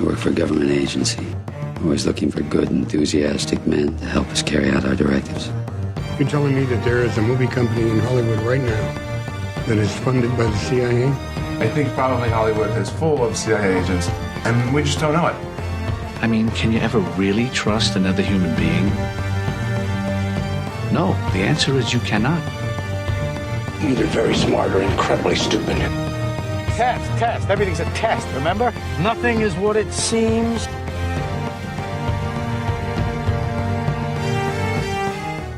I work for a government agency, always looking for good, enthusiastic men to help us carry out our directives. You're telling me that there is a movie company in Hollywood right now that is funded by the CIA? I think probably Hollywood is full of CIA agents, and we just don't know it. I mean, can you ever really trust another human being? No, the answer is you cannot. Either very smart or incredibly stupid. Test. Everything's a test, remember? Nothing is what it seems.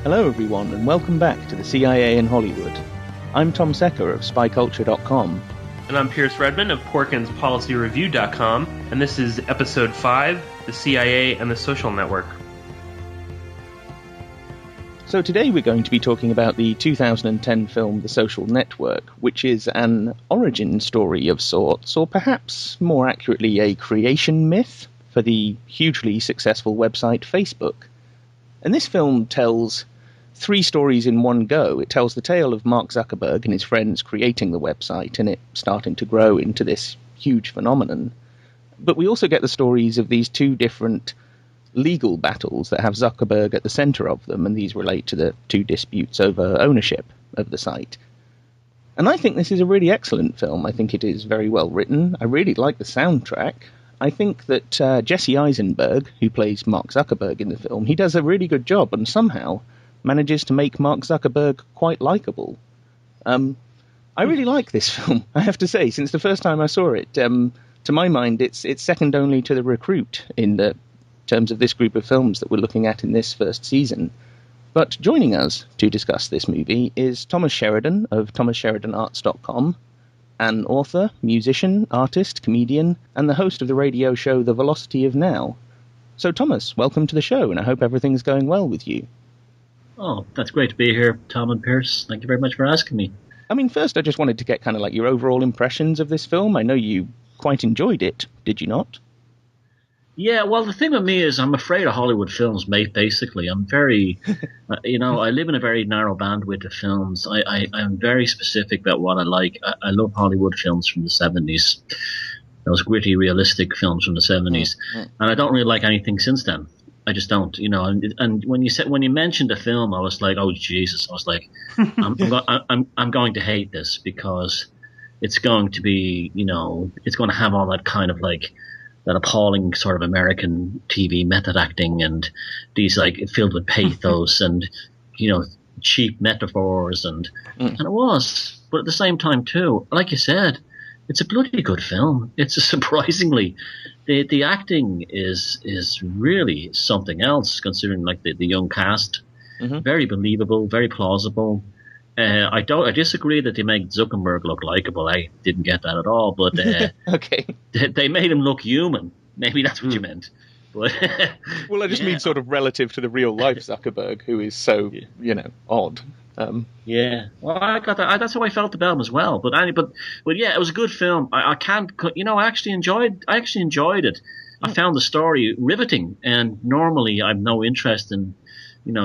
Hello everyone, and welcome back to the CIA in Hollywood. I'm Tom Secker of SpyCulture.com. And I'm Pierce Redmond of PorkinsPolicyReview.com, and this is Episode 5, The CIA and the Social Network. So today we're going to be talking about the 2010 film The Social Network, which is an origin story of sorts, or perhaps more accurately a creation myth for the hugely successful website Facebook. And this film tells three stories in one go. It tells the tale of Mark Zuckerberg and his friends creating the website and it starting to grow into this huge phenomenon. But we also get the stories of these two different legal battles that have Zuckerberg at the center of them, and these relate to the two disputes over ownership of the site. And I think this is a really excellent film. I think it is very well written. I really like the soundtrack. I think that Jesse Eisenberg, who plays Mark Zuckerberg in the film, he does a really good job and somehow manages to make Mark Zuckerberg quite likable. I really like this film, I have to say. Since the first time I saw it, to my mind, it's second only to The Recruit in the terms of this group of films that we're looking at in this first season. But joining us to discuss this movie is Thomas Sheridan of thomassheridanarts.com, an author, musician, artist, comedian, and the host of the radio show The Velocity of Now. So Thomas, welcome to the show, and I hope everything's going well with you. Oh, that's great to be here, Tom and Pierce. Thank you very much for asking me. I mean, first I just wanted to get kind of like your overall impressions of this film. I know you quite enjoyed it, did you not? Yeah, well, the thing with me is I'm afraid of Hollywood films, mate, basically. I'm very, I live in a very narrow bandwidth of films. I'm very specific about what I like. I love Hollywood films from the 70s, those gritty, realistic films from the 70s. And I don't really like anything since then. I just don't, And when you mentioned the film, I was like, oh, Jesus. I was like, I'm going to hate this because it's going to be, it's going to have all that kind of like, that appalling sort of American TV method acting and these like filled with pathos and, cheap metaphors and it was. But at the same time too, like you said, it's a bloody good film. It's a surprisingly, the acting is really something else considering like the young cast. Mm-hmm. Very believable, very plausible. I disagree that they make Zuckerberg look likable. I didn't get that at all, but okay. They made him look human. Maybe that's what you meant. But well, I just mean sort of relative to the real life Zuckerberg, who is so odd. Yeah, well, I got that. That's how I felt about him as well. But yeah, it was a good film. I can't, I actually enjoyed it. I found the story riveting, and normally I've no interest in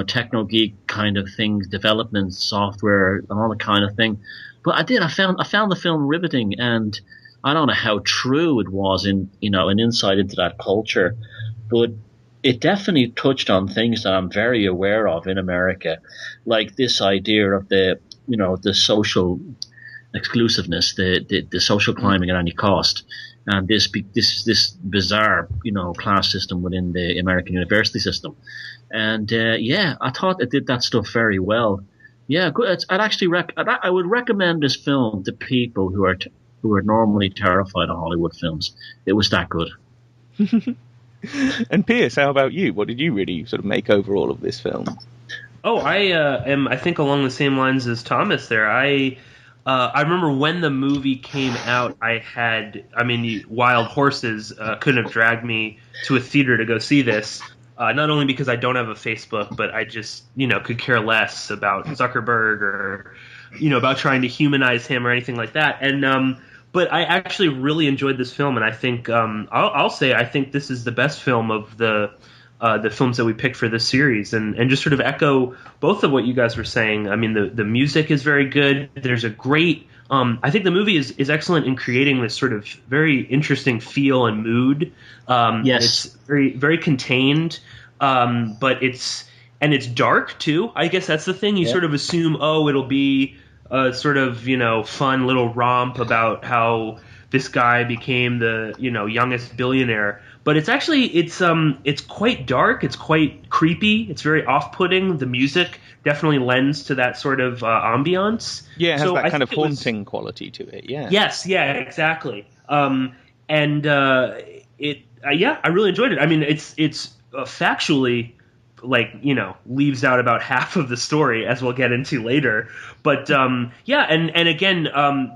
techno geek kind of things, development, software, and all that kind of thing. But I did. I found the film riveting, and I don't know how true it was in an insight into that culture, but it definitely touched on things that I'm very aware of in America, like this idea of the social exclusiveness, the social climbing at any cost. And this bizarre, class system within the American university system. And, I thought it did that stuff very well. Yeah, good. I would recommend this film to people who are normally terrified of Hollywood films. It was that good. And Pierce, how about you? What did you really sort of make overall of this film? Oh, I am, I think, along the same lines as Thomas there. I remember when the movie came out, Wild Horses couldn't have dragged me to a theater to go see this. Not only because I don't have a Facebook, but I just, could care less about Zuckerberg or, about trying to humanize him or anything like that. And but I actually really enjoyed this film, and I think I'll say I think this is the best film of the the films that we picked for this series, and just sort of echo both of what you guys were saying. I mean, the music is very good. There's a great I think the movie is excellent in creating this sort of very interesting feel and mood. Yes. It's very, very contained, but it's dark too. I guess that's the thing. You sort of assume, it'll be a sort of, fun little romp about how this guy became the, youngest billionaire. But it's actually, it's quite dark. It's quite creepy. It's very off-putting. The music definitely lends to that sort of ambiance. Yeah, it has that kind of haunting quality to it, yeah. Yes, yeah, exactly. I really enjoyed it. I mean, it's factually, leaves out about half of the story, as we'll get into later. But and again,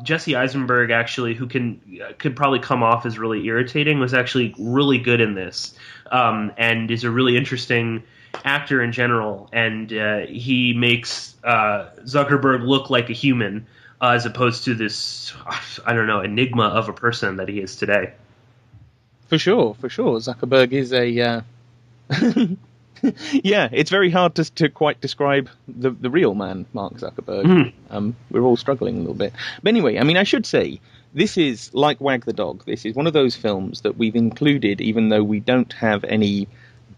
Jesse Eisenberg, actually, who could probably come off as really irritating, was actually really good in this, and is a really interesting actor in general. And he makes Zuckerberg look like a human, as opposed to this, enigma of a person that he is today. For sure. Zuckerberg is a... Yeah, it's very hard to quite describe the real man, Mark Zuckerberg. We're all struggling a little bit. But anyway, I mean, I should say, this is, like Wag the Dog, this is one of those films that we've included even though we don't have any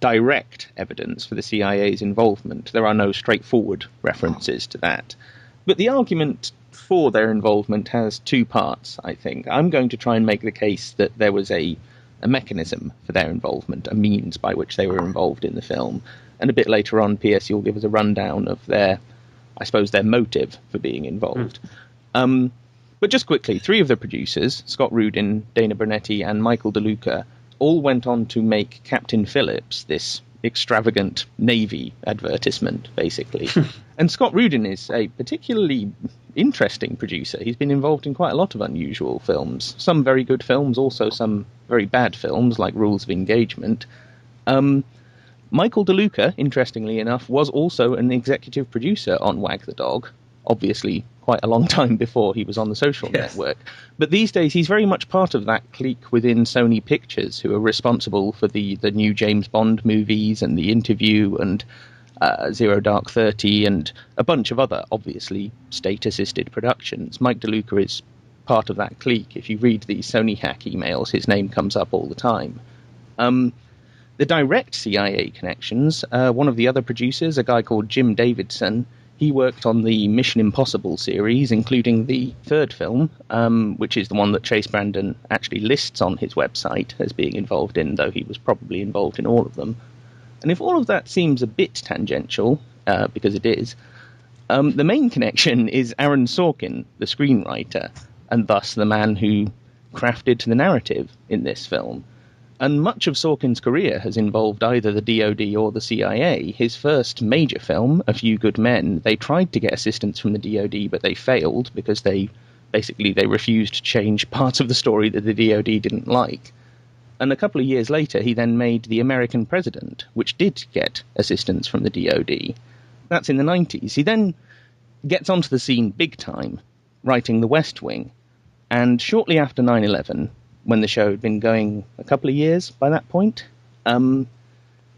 direct evidence for the CIA's involvement. There are no straightforward references to that. But the argument for their involvement has two parts, I think. I'm going to try and make the case that there was a mechanism for their involvement, a means by which they were involved in the film. And a bit later on, P.S., you'll give us a rundown of their motive for being involved. But just quickly, three of the producers, Scott Rudin, Dana Bernetti, and Michael DeLuca, all went on to make Captain Phillips, this extravagant Navy advertisement, basically. And Scott Rudin is a particularly interesting producer. He's been involved in quite a lot of unusual films. Some very good films, also some very bad films, like Rules of Engagement. Michael DeLuca, interestingly enough, was also an executive producer on Wag the Dog, obviously quite a long time before he was on the Social Network. But these days he's very much part of that clique within Sony Pictures, who are responsible for the new James Bond movies and The Interview and Zero Dark 30 and a bunch of other, obviously, state-assisted productions. Mike DeLuca is part of that clique. If you read the Sony hack emails, his name comes up all the time. The direct CIA connections, one of the other producers, a guy called Jim Davidson, he worked on the Mission Impossible series, including the third film, which is the one that Chase Brandon actually lists on his website as being involved in, though he was probably involved in all of them. And if all of that seems a bit tangential, because it is, the main connection is Aaron Sorkin, the screenwriter, and thus the man who crafted the narrative in this film. And much of Sorkin's career has involved either the DoD or the CIA. His first major film, A Few Good Men, they tried to get assistance from the DoD, but they failed because they refused to change parts of the story that the DoD didn't like. And a couple of years later, he then made The American President, which did get assistance from the DoD. That's in the 90s. He then gets onto the scene big time, writing The West Wing. And shortly after 9/11, when the show had been going a couple of years by that point,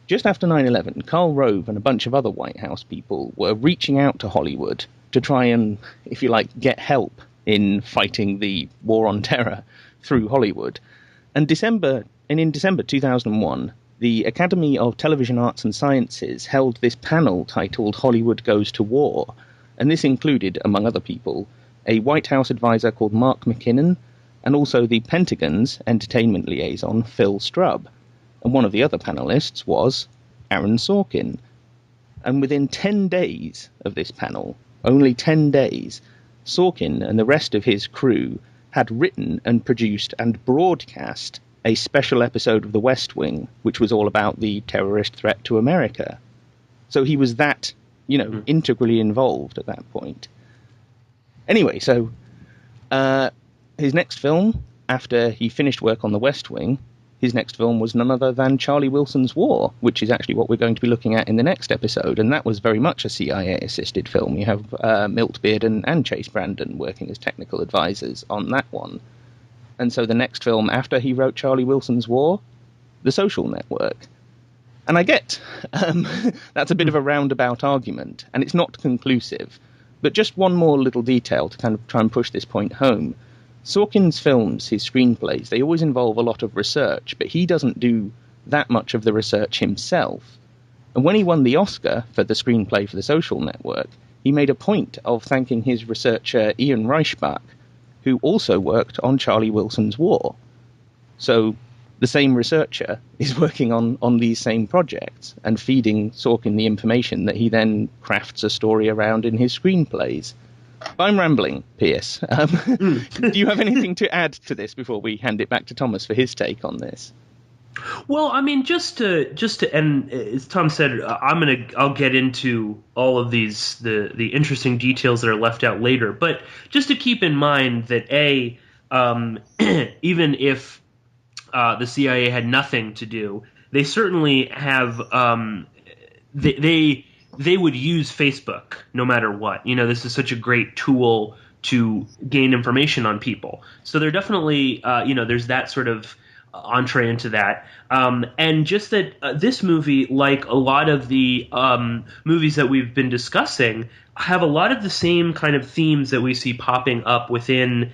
just after 9/11, Karl Rove and a bunch of other White House people were reaching out to Hollywood to try and, if you like, get help in fighting the war on terror through Hollywood. And in December 2001, the Academy of Television Arts and Sciences held this panel titled Hollywood Goes to War. And this included, among other people, a White House advisor called Mark McKinnon, and also the Pentagon's entertainment liaison, Phil Strubb. And one of the other panelists was Aaron Sorkin. And within 10 days of this panel, only 10 days, Sorkin and the rest of his crew had written and produced and broadcast a special episode of The West Wing, which was all about the terrorist threat to America. So he was that, integrally involved at that point. Anyway, so his next film, after he finished work on The West Wing, his next film was none other than Charlie Wilson's War, which is actually what we're going to be looking at in the next episode, and that was very much a CIA-assisted film. You have Milt Bearden and Chase Brandon working as technical advisors on that one. And so the next film after he wrote Charlie Wilson's War, The Social Network. And I get that's a bit of a roundabout argument, and it's not conclusive. But just one more little detail to kind of try and push this point home. Sorkin's films, his screenplays, they always involve a lot of research, but he doesn't do that much of the research himself. And when he won the Oscar for the screenplay for The Social Network, he made a point of thanking his researcher Ian Reichbach, who also worked on Charlie Wilson's War. So the same researcher is working on these same projects and feeding Sorkin the information that he then crafts a story around in his screenplays. I'm rambling, Pierce. Do you have anything to add to this before we hand it back to Thomas for his take on this? Well, I mean, just to, and as Tom said, I'll get into all of these the interesting details that are left out later. But just to keep in mind that even if the CIA had nothing to do, they certainly have they would use Facebook no matter what. You know, this is such a great tool to gain information on people. So they're definitely there's that sort of entree into that. And just that this movie, like a lot of the movies that we've been discussing, have a lot of the same kind of themes that we see popping up within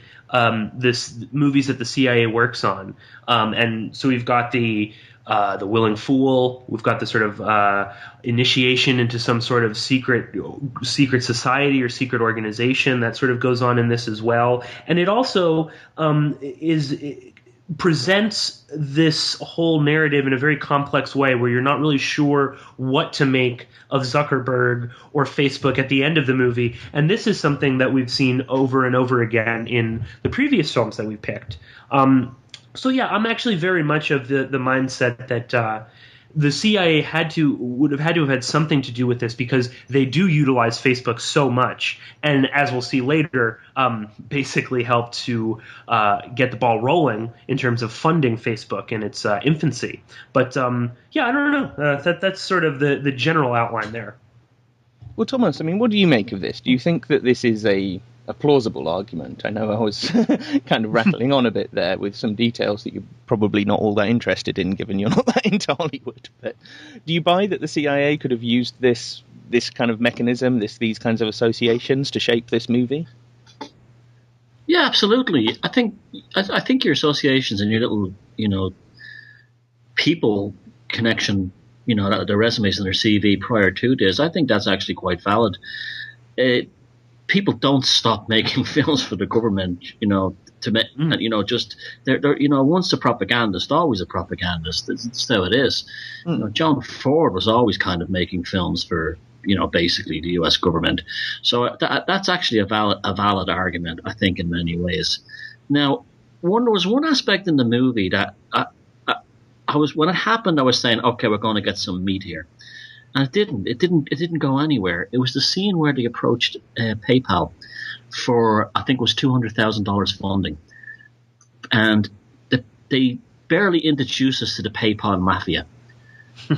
this movies that the CIA works on. And so we've got the willing fool. We've got the sort of initiation into some sort of secret society or secret organization that sort of goes on in this as well. And it also presents this whole narrative in a very complex way where you're not really sure what to make of Zuckerberg or Facebook at the end of the movie. And this is something that we've seen over and over again in the previous films that we picked. So yeah, I'm actually very much of the mindset that the CIA would have had to have had something to do with this, because they do utilize Facebook so much, and as we'll see later, basically helped to get the ball rolling in terms of funding Facebook in its infancy. But yeah, I don't know. That's sort of the general outline there. Well, Thomas, I mean, what do you make of this? Do you think that this is a plausible argument? I know I was kind of rattling on a bit there with some details that you're probably not all that interested in, given you're not that into Hollywood. But do you buy that the CIA could have used this kind of mechanism, these kinds of associations to shape this movie? Yeah, absolutely. I think your associations and your little, people connection, their resumes and their CV prior to this, I think that's actually quite valid. People don't stop making films for the government, to make, they're once a propagandist, always a propagandist. That's how it is. John Ford was always kind of making films for, basically the U.S. government. So that's actually a valid argument, I think, in many ways. Now, there was one aspect in the movie that when it happened, I was saying, okay, we're going to get some meat here. And it didn't go anywhere. It was the scene where they approached PayPal for, I think it was $200,000 funding. And they barely introduced us to the PayPal mafia.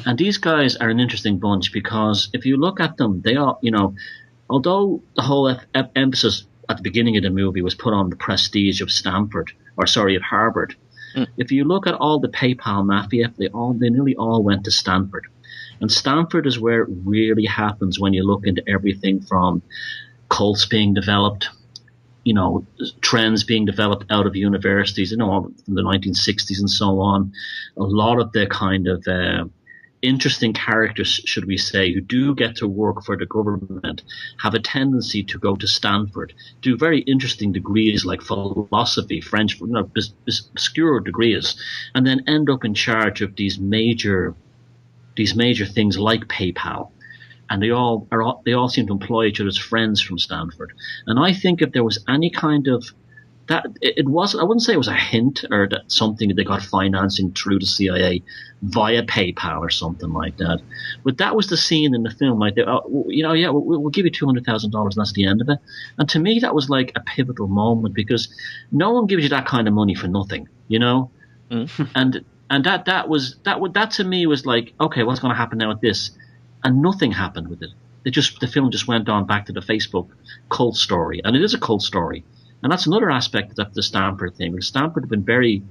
And these guys are an interesting bunch, because if you look at them, they are, although the whole emphasis at the beginning of the movie was put on the prestige of Harvard. If you look at all the PayPal mafia, they nearly all went to Stanford. And Stanford is where it really happens when you look into everything from cults being developed, trends being developed out of universities, from the 1960s and so on. A lot of the kind of interesting characters, should we say, who do get to work for the government have a tendency to go to Stanford, do very interesting degrees like philosophy, French, obscure degrees, and then end up in charge of these major things like PayPal, and they all seem to employ each other's friends from Stanford. And I think if there was any kind of that, I wouldn't say it was a hint or that something that they got financing through the CIA via PayPal or something like that. But that was the scene in the film, like, we'll give you $200,000 and that's the end of it. And to me, that was like a pivotal moment, because no one gives you that kind of money for nothing, And that to me was like, okay, what's going to happen now with this? And nothing happened with it. The film just went on back to the Facebook cult story, and it is a cult story, and that's another aspect of the Stanford thing. Stanford had been very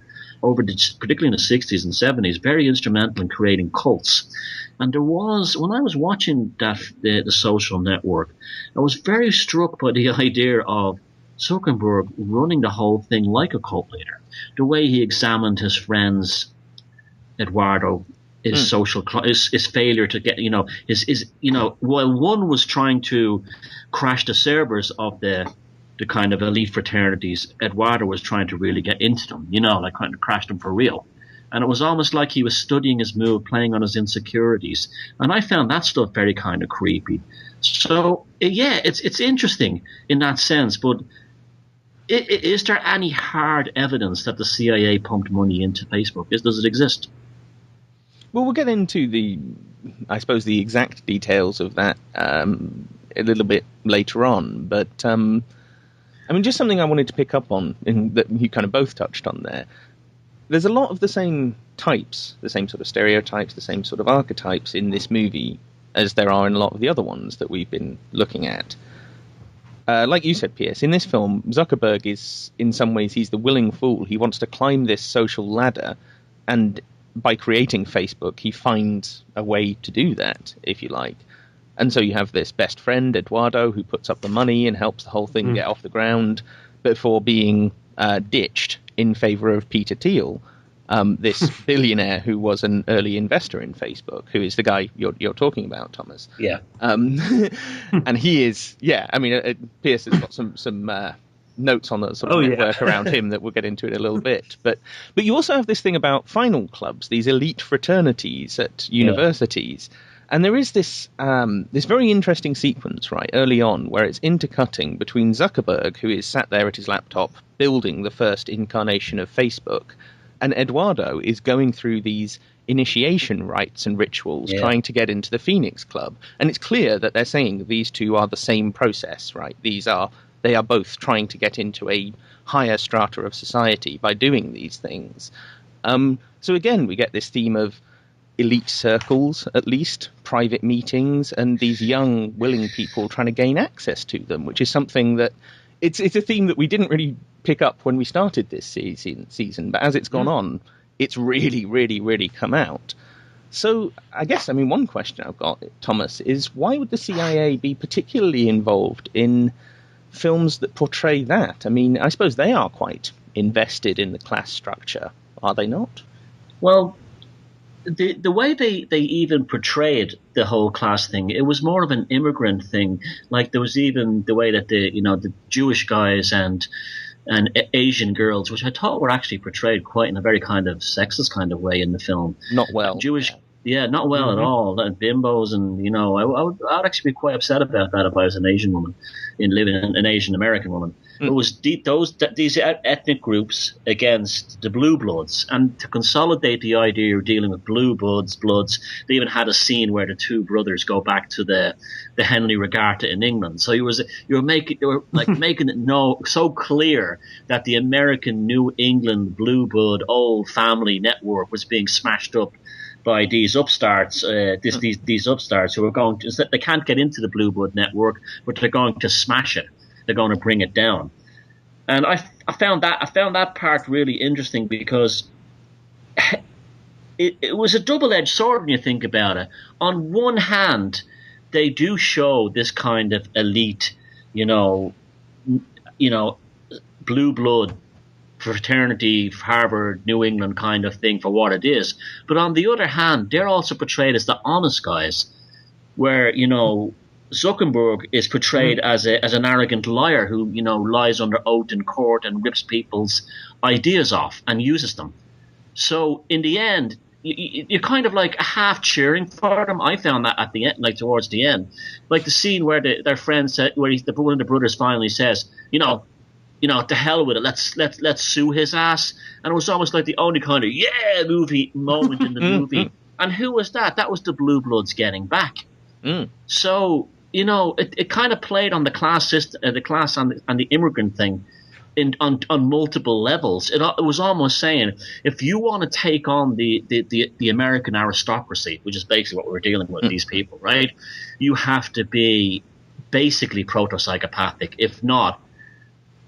particularly in the 60s and 70s, very instrumental in creating cults. And there was, when I was watching the Social Network, I was very struck by the idea of Zuckerberg running the whole thing like a cult leader. The way he examined his friends, Eduardo, his his failure to get, while one was trying to crash the servers of the kind of elite fraternities, Eduardo was trying to really get into them, like kind of crash them for real. And it was almost like he was studying his move, playing on his insecurities. And I found that stuff very kind of creepy. So, yeah, it's interesting in that sense. But is there any hard evidence that the CIA pumped money into Facebook? Does it exist? Well, we'll get into the exact details of that a little bit later on. But, just something I wanted to pick up on that you kind of both touched on there. There's a lot of the same types, the same sort of stereotypes, the same sort of archetypes in this movie as there are in a lot of the other ones that we've been looking at. Like you said, Pierce, in this film, Zuckerberg is, in some ways, he's the willing fool. He wants to climb this social ladder, and by creating Facebook, he finds a way to do that, if you like. And so you have this best friend, Eduardo, who puts up the money and helps the whole thing get off the ground before being ditched in favor of Peter Thiel, this billionaire who was an early investor in Facebook, who is the guy you're talking about, Thomas. Yeah. And he is, Pierce has got some notes on the sort of network around him that we'll get into in a little bit. But you also have this thing about final clubs, these elite fraternities at universities. And there is this very interesting sequence, right, early on, where it's intercutting between Zuckerberg, who is sat there at his laptop building the first incarnation of Facebook, and Eduardo is going through these initiation rites and rituals, trying to get into the Phoenix Club. And it's clear that they're saying these two are the same process, right? They are both trying to get into a higher strata of society by doing these things. So again, we get this theme of elite circles, at least, private meetings, and these young, willing people trying to gain access to them, which is something that it's a theme that we didn't really pick up when we started this season, but as it's gone on, it's really, really, really come out. So I guess, one question I've got, Thomas, is why would the CIA be particularly involved in films that portray that? I suppose they are quite invested in the class structure, are they not? Well, the way they even portrayed the whole class thing, it was more of an immigrant thing. Like there was even the way that the Jewish guys and Asian girls, which I thought were actually portrayed quite in a very kind of sexist kind of way in the film. Not well. Not well at all. And bimbos, and I would actually be quite upset about that if I was an Asian woman, living an Asian American woman. It was these ethnic groups against the blue bloods, and to consolidate the idea of dealing with blue bloods, they even had a scene where the two brothers go back to the Henley Regatta in England. So they were making it so clear that the American New England blue blood old family network was being smashed up by these upstarts, these upstarts who are going to, they can't get into the blue blood network, but they're going to smash it. They're going to bring it down. And I found that part really interesting because it was a double-edged sword when you think about it. On one hand, they do show this kind of elite, blue blood fraternity, Harvard, New England kind of thing for what it is. But on the other hand, they're also portrayed as the honest guys, where, Zuckerberg is portrayed as an arrogant liar who, lies under oath in court and rips people's ideas off and uses them. So in the end, you're kind of like half cheering for them. I found that at the end, like towards the end, like the scene where their friend said, where one of the brothers finally says, to hell with it. Let's sue his ass. And it was almost like the only kind of movie moment in the movie. And who was that? That was the Blue Bloods getting back. So it kind of played on the class system, the class and the immigrant thing, on multiple levels. It was almost saying, if you want to take on the American aristocracy, which is basically what we're dealing with, these people, right? You have to be basically proto-psychopathic, if not,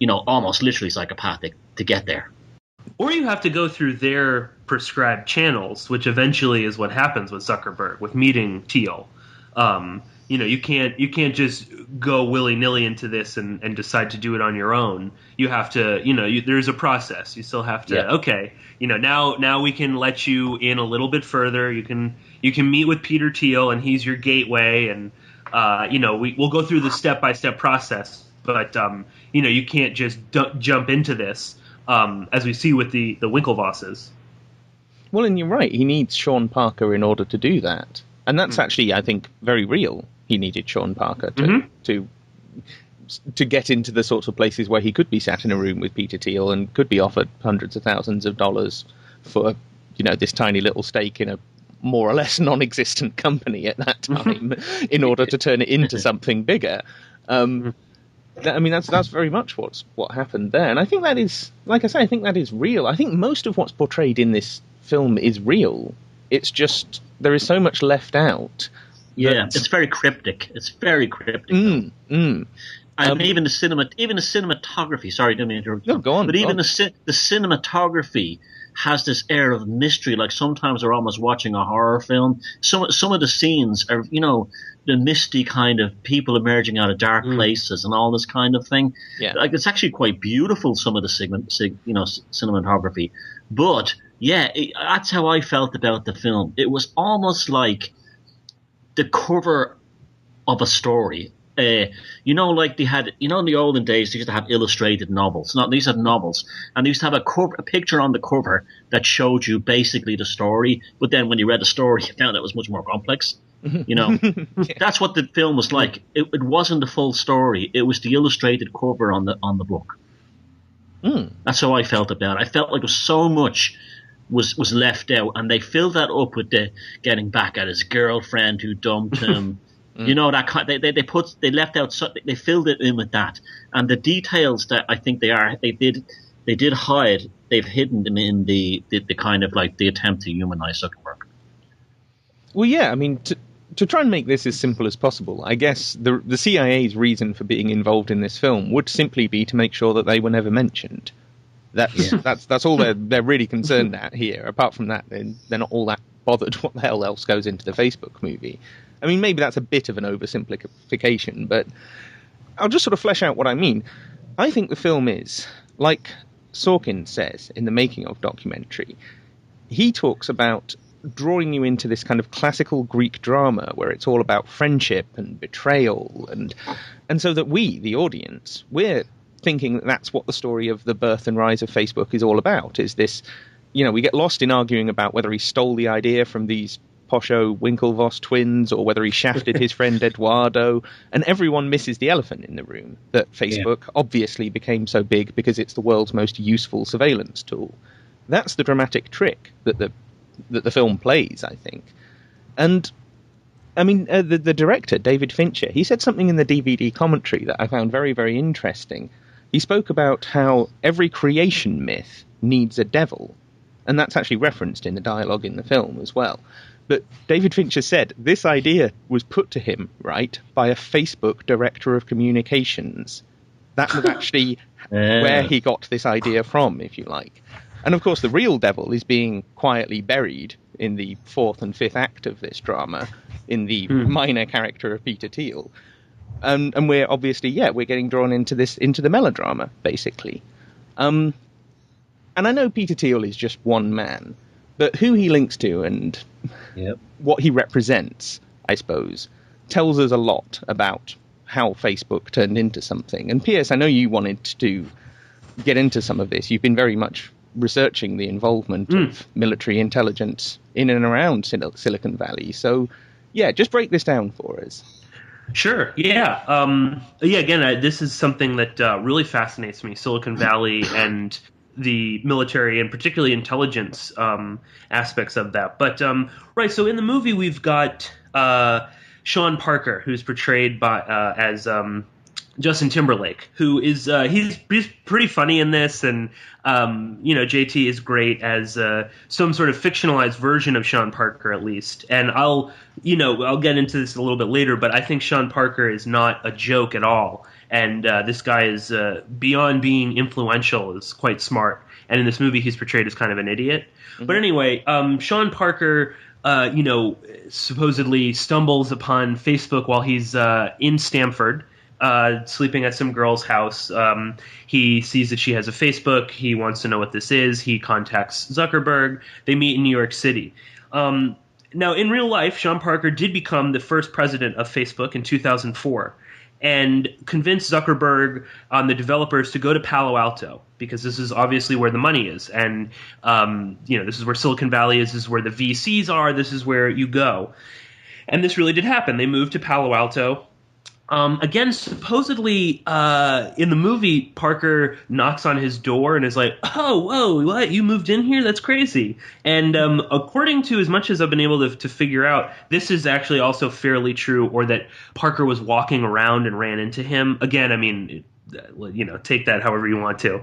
almost literally psychopathic to get there. or you have to go through their prescribed channels, which eventually is what happens with Zuckerberg with meeting Thiel. You can't just go willy-nilly into this and decide to do it on your own. You have to, there's a process. You still have to, okay, now we can let you in a little bit further. You can meet with Peter Thiel, and he's your gateway, and we'll go through the step-by-step process. But you can't just jump into this, as we see with the Winklevosses. Well, and you're right. He needs Sean Parker in order to do that, and that's actually, I think, very real. He needed Sean Parker to get into the sorts of places where he could be sat in a room with Peter Thiel and could be offered hundreds of thousands of dollars for, this tiny little stake in a more or less non-existent company at that time in order to turn it into something bigger. That's very much what happened there. And I think that is, like I say, I think that is real. I think most of what's portrayed in this film is real. It's just there is so much left out. Yeah, it's very cryptic. It's very cryptic. And even the cinematography. Sorry, didn't mean to interrupt. No, go on. But even the cinematography has this air of mystery. Like sometimes we're almost watching a horror film. Some of the scenes are, the misty kind of people emerging out of dark places and all this kind of thing. Yeah, like it's actually quite beautiful. Some of the cinematography, but yeah, that's how I felt about the film. It was almost like the cover of a story. Like they had, in the olden days, they used to have illustrated novels. They used to have novels, and they used to have a picture on the cover that showed you basically the story. But then when you read the story, you found it was much more complex. That's what the film was like. It wasn't the full story. It was the illustrated cover on the book. That's how I felt about it. I felt like so much was left out, and they filled that up with the getting back at his girlfriend who dumped him. That kind. They left out. They filled it in with that, and the details that I think they did hide. They've hidden them in the kind of like the attempt to humanize Zuckerberg. Well, yeah. I mean, to try and make this as simple as possible, I guess the CIA's reason for being involved in this film would simply be to make sure that they were never mentioned. That's all they're really concerned at here. Apart from that, they're not all that bothered what the hell else goes into the Facebook movie. I mean, maybe that's a bit of an oversimplification, but I'll just sort of flesh out what I mean. I think the film is, like Sorkin says in the making of documentary, he talks about drawing you into this kind of classical Greek drama where it's all about friendship and betrayal, and so that we, the audience, we're thinking that that's what the story of the birth and rise of Facebook is all about, is this, we get lost in arguing about whether he stole the idea from these posho Winklevoss twins or whether he shafted his friend Eduardo, and everyone misses the elephant in the room, that Facebook obviously became so big because it's the world's most useful surveillance tool. That's the dramatic trick that the film plays, I think. And I mean, the director, David Fincher, he said something in the DVD commentary that I found very, very interesting. He spoke about how every creation myth needs a devil, and that's actually referenced in the dialogue in the film as well. But David Fincher said this idea was put to him, right, by a Facebook director of communications. That was actually where he got this idea from, if you like. And of course, the real devil is being quietly buried in the fourth and fifth act of this drama, in the minor character of Peter Thiel. And we're obviously, we're getting drawn into the melodrama, basically. And I know Peter Thiel is just one man, but who he links to and what he represents, I suppose, tells us a lot about how Facebook turned into something. And Piers, I know you wanted to get into some of this. You've been very much researching the involvement of military intelligence in and around Silicon Valley. So, just break this down for us. Sure. Yeah. Again, this is something that really fascinates me, Silicon Valley and the military and particularly intelligence aspects of that. But, right, so in the movie we've got Sean Parker, who's portrayed as Justin Timberlake, who is he's pretty funny in this, and JT is great as some sort of fictionalized version of Sean Parker, at least. And I'll get into this a little bit later, but I think Sean Parker is not a joke at all, and this guy is beyond being influential, is quite smart. and in this movie he's portrayed as kind of an idiot. But anyway, Sean Parker, supposedly stumbles upon Facebook while he's in Stanford, sleeping at some girl's house. He sees that she has a Facebook. He wants to know what this is. He contacts Zuckerberg. They meet in New York City. Now, in real life, Sean Parker did become the first president of Facebook in 2004 and convinced Zuckerberg, the developers, to go to Palo Alto because this is obviously where the money is. And, this is where Silicon Valley is. This is where the VCs are. This is where you go. And this really did happen. They moved to Palo Alto. Again, supposedly in the movie, Parker knocks on his door and is like, "Oh, whoa, what? You moved in here? That's crazy." And according to as much as I've been able to figure out, this is actually also fairly true, or that Parker was walking around and ran into him. Again, I mean, take that however you want to.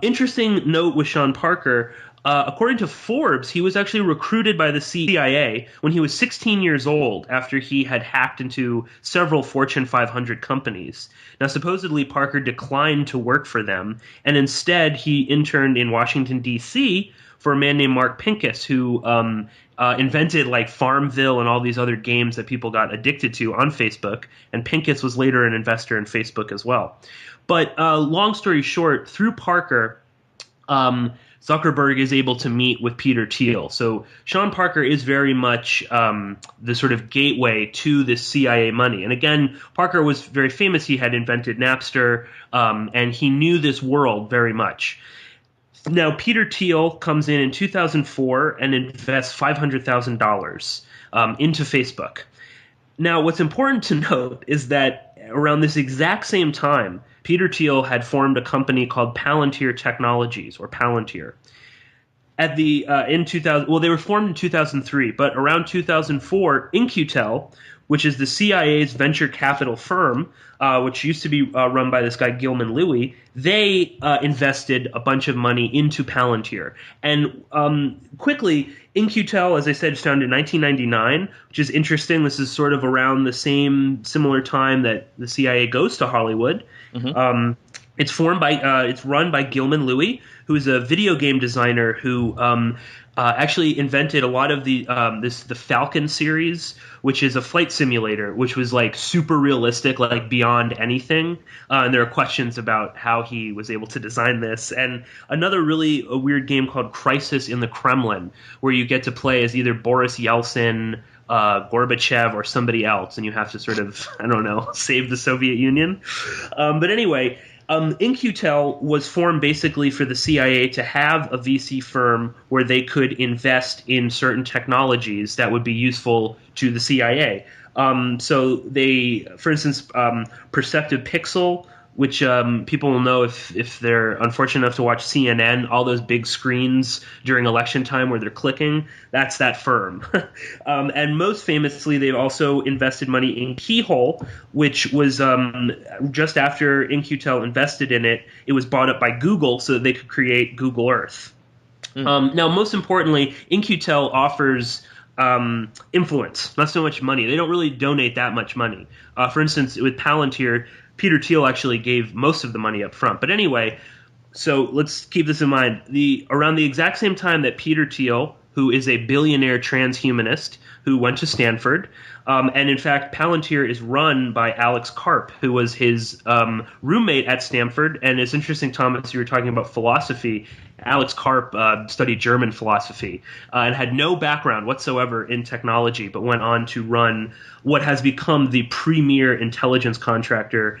Interesting note with Sean Parker. According to Forbes, he was actually recruited by the CIA when he was 16 years old after he had hacked into several Fortune 500 companies. Now, supposedly, Parker declined to work for them, and instead he interned in Washington, D.C. for a man named Mark Pincus, who invented like Farmville and all these other games that people got addicted to on Facebook, and Pincus was later an investor in Facebook as well. But long story short, through Parker, Zuckerberg is able to meet with Peter Thiel. So Sean Parker is very much the sort of gateway to this CIA money. And again, Parker was very famous. He had invented Napster, and he knew this world very much. Now, Peter Thiel comes in 2004 and invests $500,000 into Facebook. Now, what's important to note is that around this exact same time, Peter Thiel had formed a company called Palantir Technologies, or Palantir. At the in 2000, well, they were formed in 2003, but around 2004, In-Q-Tel, which is the CIA's venture capital firm, which used to be run by this guy Gilman Louie, they invested a bunch of money into Palantir. And quickly, In-Q-Tel, as I said, is founded in 1999, which is interesting. This is sort of around the similar time that the CIA goes to Hollywood. Mm-hmm. It's run by Gilman Louie, who is a video game designer who actually invented a lot of the Falcon series, which is a flight simulator, which was like super realistic, like beyond anything. And there are questions about how he was able to design this. And another really weird game called Crisis in the Kremlin, where you get to play as either Boris Yeltsin, Gorbachev, or somebody else, and you have to sort of, save the Soviet Union. But anyway, In-Q-Tel was formed basically for the CIA to have a VC firm where they could invest in certain technologies that would be useful to the CIA. So they, for instance, Perceptive Pixel, which people will know if they're unfortunate enough to watch CNN, all those big screens during election time where they're clicking, that's that firm. And most famously, they've also invested money in Keyhole, which was just after In-Q-Tel invested in it, it was bought up by Google so that they could create Google Earth. Now, most importantly, In-Q-Tel offers influence, not so much money. They don't really donate that much money. For instance, with Palantir, Peter Thiel actually gave most of the money up front. But anyway, so let's keep this in mind. Around the exact same time that Peter Thiel, who is a billionaire transhumanist who went to Stanford, and in fact, Palantir is run by Alex Karp, who was his roommate at Stanford. And it's interesting, Thomas, you were talking about philosophy. Alex Karp studied German philosophy and had no background whatsoever in technology, but went on to run what has become the premier intelligence contractor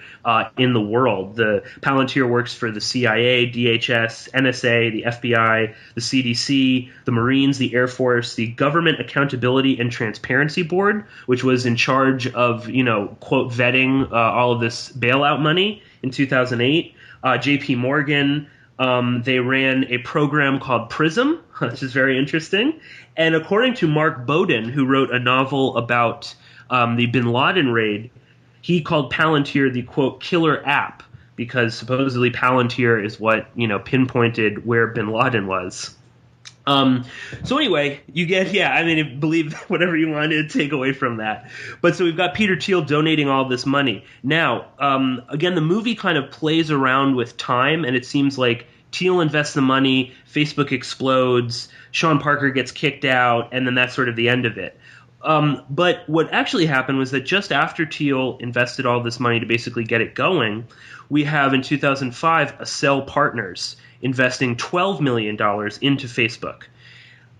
in the world. The Palantir works for the CIA, DHS, NSA, the FBI, the CDC, the Marines, the Air Force, the Government Accountability and Transparency Board, which was in charge of, quote, vetting all of this bailout money in 2008. JP Morgan. They ran a program called PRISM, which is very interesting. And according to Mark Bowden, who wrote a novel about the bin Laden raid, he called Palantir the, quote, killer app, because supposedly Palantir is what, pinpointed where bin Laden was. So anyway, you get, believe whatever you want to take away from that. But so we've got Peter Thiel donating all this money. Now, again, the movie kind of plays around with time, and it seems like Thiel invests the money, Facebook explodes, Sean Parker gets kicked out, and then that's sort of the end of it. But what actually happened was that just after Thiel invested all this money to basically get it going, we have in 2005 Accel Partners investing $12 million into Facebook.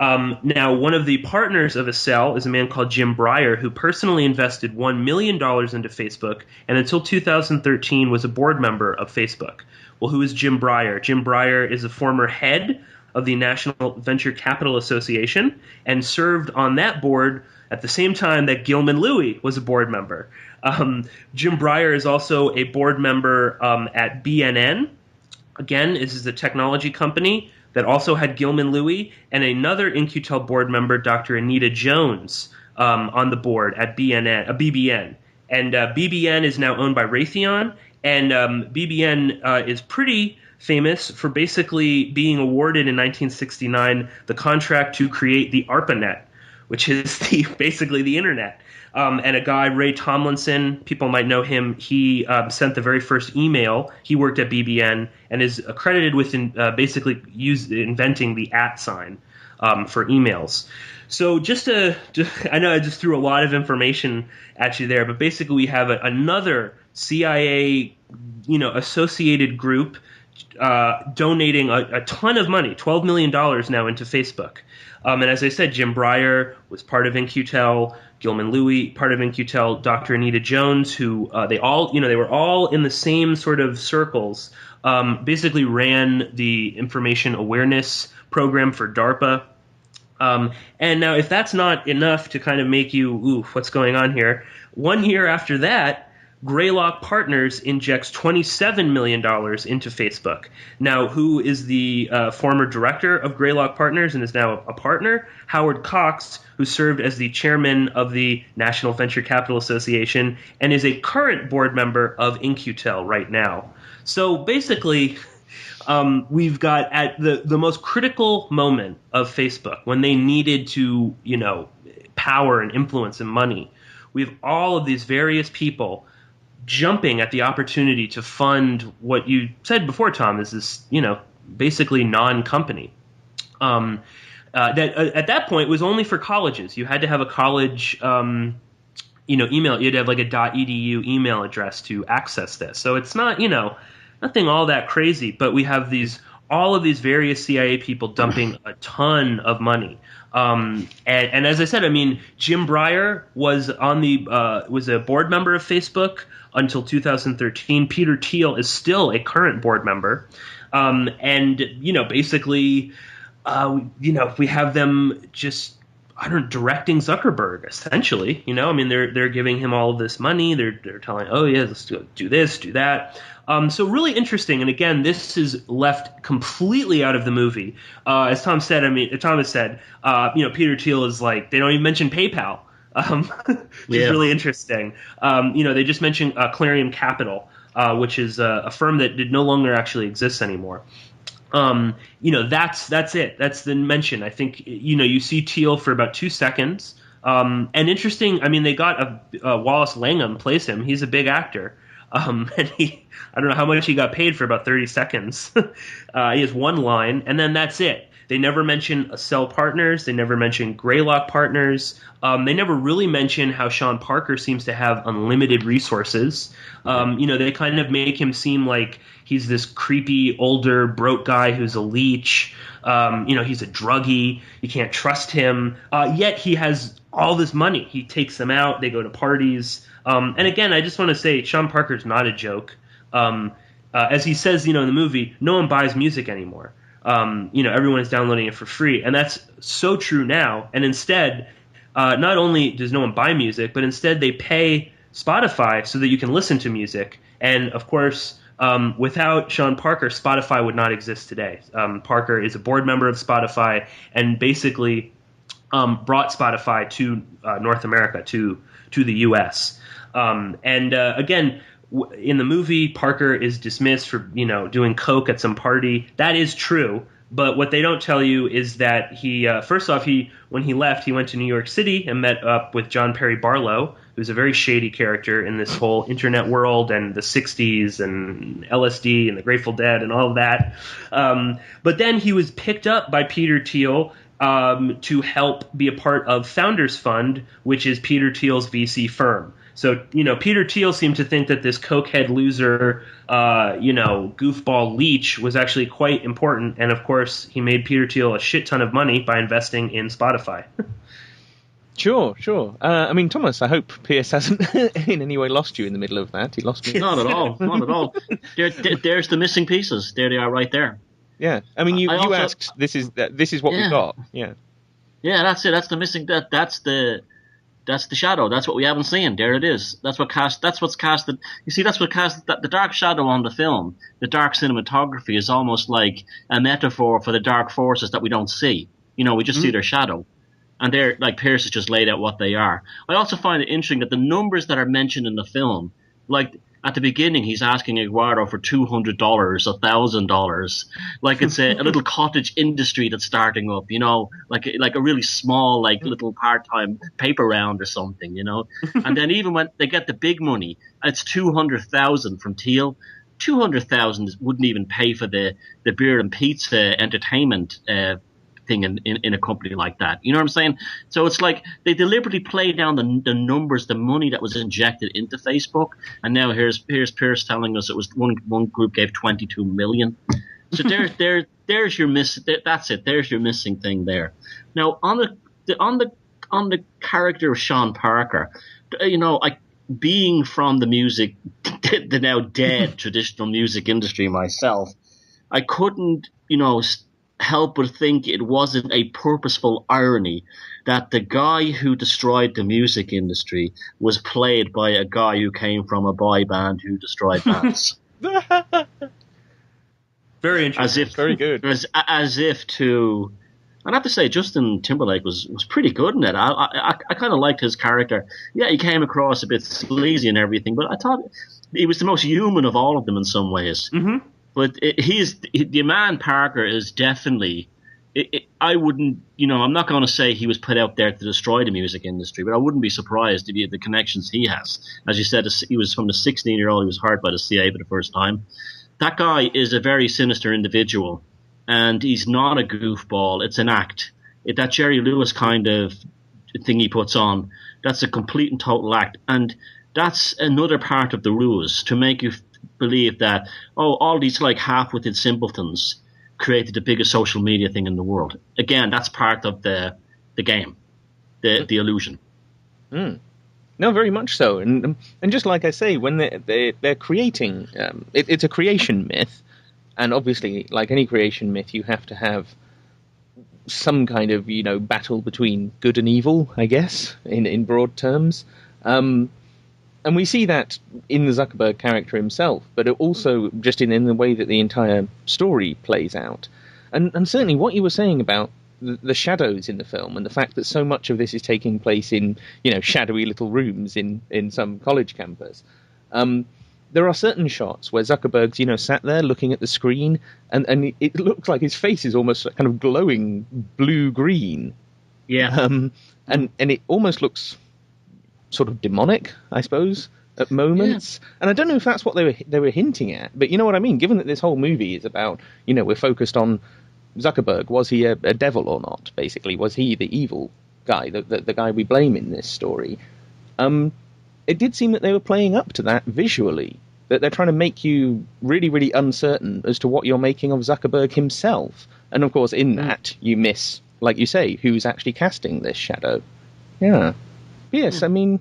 Now, one of the partners of Accel is a man called Jim Breyer, who personally invested $1 million into Facebook and until 2013 was a board member of Facebook. Well, who is Jim Breyer? Jim Breyer is a former head of the National Venture Capital Association and served on that board at the same time that Gilman Louie was a board member. Jim Breyer is also a board member at BNN. Again, this is a technology company that also had Gilman Louie and another In-Q-Tel board member, Dr. Anita Jones, on the board at BBN. And BBN is now owned by Raytheon, and BBN is pretty famous for basically being awarded in 1969 the contract to create the ARPANET, which is basically the internet. And a guy, Ray Tomlinson, people might know him, he sent the very first email. He worked at BBN and is accredited with basically inventing the @ sign for emails. So I know I just threw a lot of information at you there, but basically we have another CIA, associated group donating a ton of money, $12 million now into Facebook. And as I said, Jim Breyer was part of In-Q-Tel, Gilman Louie, part of In-Q-Tel, Dr. Anita Jones, who they were all in the same sort of circles, basically ran the information awareness program for DARPA. And now if that's not enough to kind of make you, ooh, what's going on here? 1 year after that, Greylock Partners injects $27 million into Facebook. Now, who is the former director of Greylock Partners and is now a partner? Howard Cox, who served as the chairman of the National Venture Capital Association and is a current board member of In-Q-Tel right now. So basically, we've got at the most critical moment of Facebook, when they needed to, power and influence and money, we have all of these various people jumping at the opportunity to fund what you said before, Tom, is this, basically non-company. That at that point was only for colleges. You had to have a college, email. You had to have like a .edu email address to access this. So it's not, nothing all that crazy. But we have all of these various CIA people dumping a ton of money. And as I said, Jim Breyer was was a board member of Facebook until 2013. Peter Thiel is still a current board member. Basically, we have them just, directing Zuckerberg, essentially. They're giving him all of this money. They're telling, oh, yeah, let's do this, do that. So really interesting. And again, this is left completely out of the movie. As Thomas said, Peter Thiel is like, they don't even mention PayPal, which is really interesting. They just mention Clarion Capital, which is a firm that no longer actually exists anymore. That's it. That's the mention. I think, you see Thiel for about 2 seconds. And interesting, they got Wallace Langham plays him. He's a big actor. And I don't know how much he got paid for about 30 seconds. He has one line, and then that's it. They never mention Accel Partners. They never mention Greylock Partners. They never really mention how Sean Parker seems to have unlimited resources. They kind of make him seem like he's this creepy, older, broke guy who's a leech. He's a druggie. You can't trust him. Yet he has all this money. He takes them out. They go to parties. And again, I just want to say Sean Parker's not a joke. As he says, in the movie, no one buys music anymore. Everyone is downloading it for free. And that's so true now. And instead, not only does no one buy music, but instead they pay Spotify so that you can listen to music. And of course, without Sean Parker, Spotify would not exist today. Parker is a board member of Spotify and basically brought Spotify to North America, to the U.S. Again, in the movie, Parker is dismissed for doing coke at some party. That is true, But what they don't tell you is that he, first off, when he left, he went to New York City and met up with John Perry Barlow, who's a very shady character in this whole internet world and the 60s and LSD and the Grateful Dead and all of that. But then he was picked up by Peter Thiel to help be a part of Founders Fund, which is Peter Thiel's VC firm. So, Peter Thiel seemed to think that this cokehead loser, goofball leech was actually quite important. And, of course, he made Peter Thiel a shit ton of money by investing in Spotify. Sure. Thomas, I hope Pierce hasn't in any way lost you in the middle of that. He lost me. Not at all. There's the missing pieces. There they are right there. Yeah. I mean, you asked, this is what we got. Yeah. Yeah, that's it. That's the missing, that's the shadow. That's what we haven't seen. There it is. That's what's casted. You see, that's what cast the dark shadow on the film. The dark cinematography is almost like a metaphor for the dark forces that we don't see. We just see their shadow. And they're, like Pierce has just laid out what they are. I also find it interesting that the numbers that are mentioned in the film, like at the beginning, he's asking Eduardo for $200, $1,000, like it's a little cottage industry that's starting up, like a really small, like little part-time paper round or something, And then even when they get the big money, it's $200,000 from Thiel. $200,000 wouldn't even pay for the beer and pizza entertainment thing in a company like that. You know what I'm saying? So it's like they deliberately play down the numbers, the money that was injected into Facebook, and now here's Pierce telling us it was one group gave 22 million. So there's your that's it. There's your missing thing there. Now on the character of Sean Parker, being from the music, the now dead traditional music industry myself, I couldn't help but think it wasn't a purposeful irony that the guy who destroyed the music industry was played by a guy who came from a boy band who destroyed bands. Very interesting. Very good. As if to, I'd have to say Justin Timberlake was pretty good in it. I kind of liked his character. Yeah, he came across a bit sleazy and everything, but I thought he was the most human of all of them in some ways. Mm-hmm. But the man Parker is definitely. I wouldn't, I'm not going to say he was put out there to destroy the music industry, but I wouldn't be surprised if he had the connections he has. As you said, he was from the 16-year-old who was hired by the CIA for the first time. That guy is a very sinister individual, and he's not a goofball. It's an act. That Jerry Lewis kind of thing he puts on, that's a complete and total act. And that's another part of the ruse, to make you believe that, all these like half-witted simpletons created the biggest social media thing in the world. Again, that's part of the game, the illusion. No, very much so. And just like I say, when they're creating, it's a creation myth, and obviously, like any creation myth, you have to have some kind of battle between good and evil, I guess, in broad terms. And we see that in the Zuckerberg character himself, but also just in the way that the entire story plays out. And certainly what you were saying about the shadows in the film and the fact that so much of this is taking place in, shadowy little rooms in some college campus. There are certain shots where Zuckerberg's, sat there looking at the screen and it looks like his face is almost kind of glowing blue-green. Yeah. And it almost looks sort of demonic, I suppose, at moments. Yeah. And I don't know if that's what they were hinting at, but you know what I mean? Given that this whole movie is about, we're focused on Zuckerberg, was he a devil or not, basically? Was he the evil guy, the guy we blame in this story? It did seem that they were playing up to that visually, that they're trying to make you really, really uncertain as to what you're making of Zuckerberg himself. And of course, in that, you miss, like you say, who's actually casting this shadow. Yeah. Yes, I mean,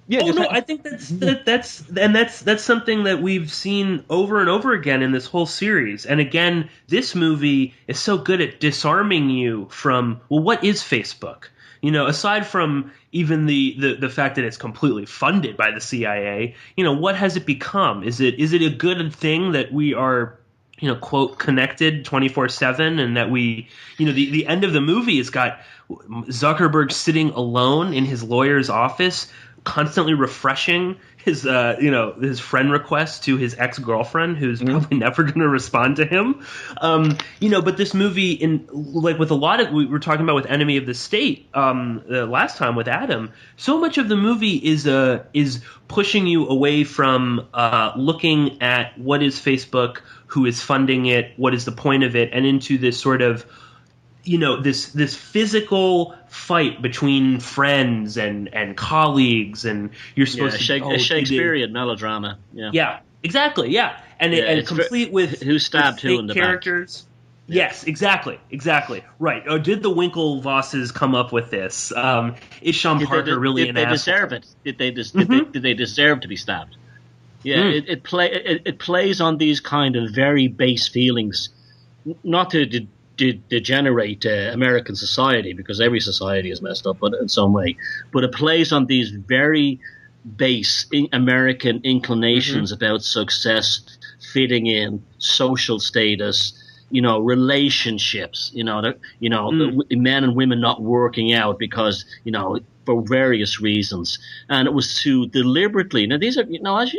yeah. I think that's something that we've seen over and over again in this whole series. And again, this movie is so good at disarming you from, well, what is Facebook? Aside from even the fact that it's completely funded by the CIA, what has it become? Is it a good thing that we are, quote, connected 24/7, and that we, the end of the movie has got Zuckerberg sitting alone in his lawyer's office constantly refreshing his his friend request to his ex-girlfriend, who's probably never going to respond to him. But this movie, with a lot of, we were talking about with Enemy of the State the last time with Adam, so much of the movie is pushing you away from looking at what is Facebook, who is funding it, what is the point of it, and into this sort of this physical fight between friends and colleagues, and you're supposed to a Shakespearean melodrama. Yeah, exactly. Yeah, and complete with who stabbed who in the characters. back. Yes, exactly. Right. Did the Winklevosses come up with this? Is Sean Parker really an asshole? Did they deserve it? Did they deserve to be stabbed? Yeah, it plays on these kind of very base feelings, not to degenerate American society, because every society is messed up in some way, but it plays on these very base American inclinations about success, fitting in, social status, relationships, men and women not working out because, for various reasons. And it was to deliberately, now these are,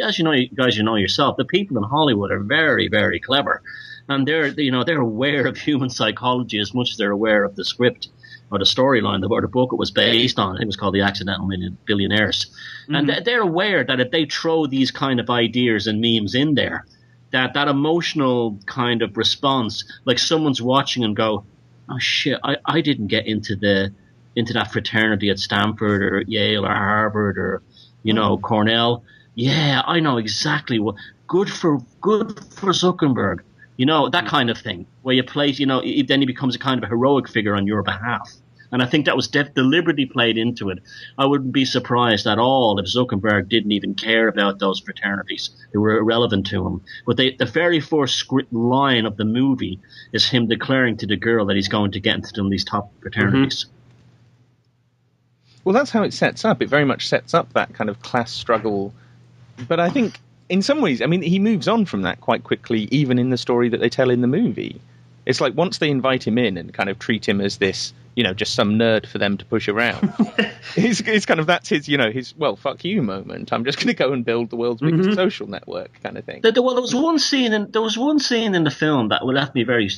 as you know, guys, yourself, the people in Hollywood are very, very clever. And they're aware of human psychology as much as they're aware of the script or the storyline or the book it was based on. I think it was called The Accidental Billionaires. And they're aware that if they throw these kind of ideas and memes in there, that emotional kind of response, like someone's watching and go, oh shit, I didn't get into that fraternity at Stanford or Yale or Harvard or Cornell. Yeah, I know exactly what. Good for Zuckerberg. That kind of thing, where you play, then he becomes a kind of a heroic figure on your behalf. And I think that was deliberately played into it. I wouldn't be surprised at all if Zuckerberg didn't even care about those fraternities. They were irrelevant to him. But the very first script line of the movie is him declaring to the girl that he's going to get into these top fraternities. Well, that's how it sets up. It very much sets up that kind of class struggle. But I think in some ways, I mean, he moves on from that quite quickly, even in the story that they tell in the movie. It's like once they invite him in and kind of treat him as this, just some nerd for them to push around. It's kind of, that's his, his, well, fuck you moment. I'm just going to go and build the world's biggest social network kind of thing. There was one scene in the film that left me very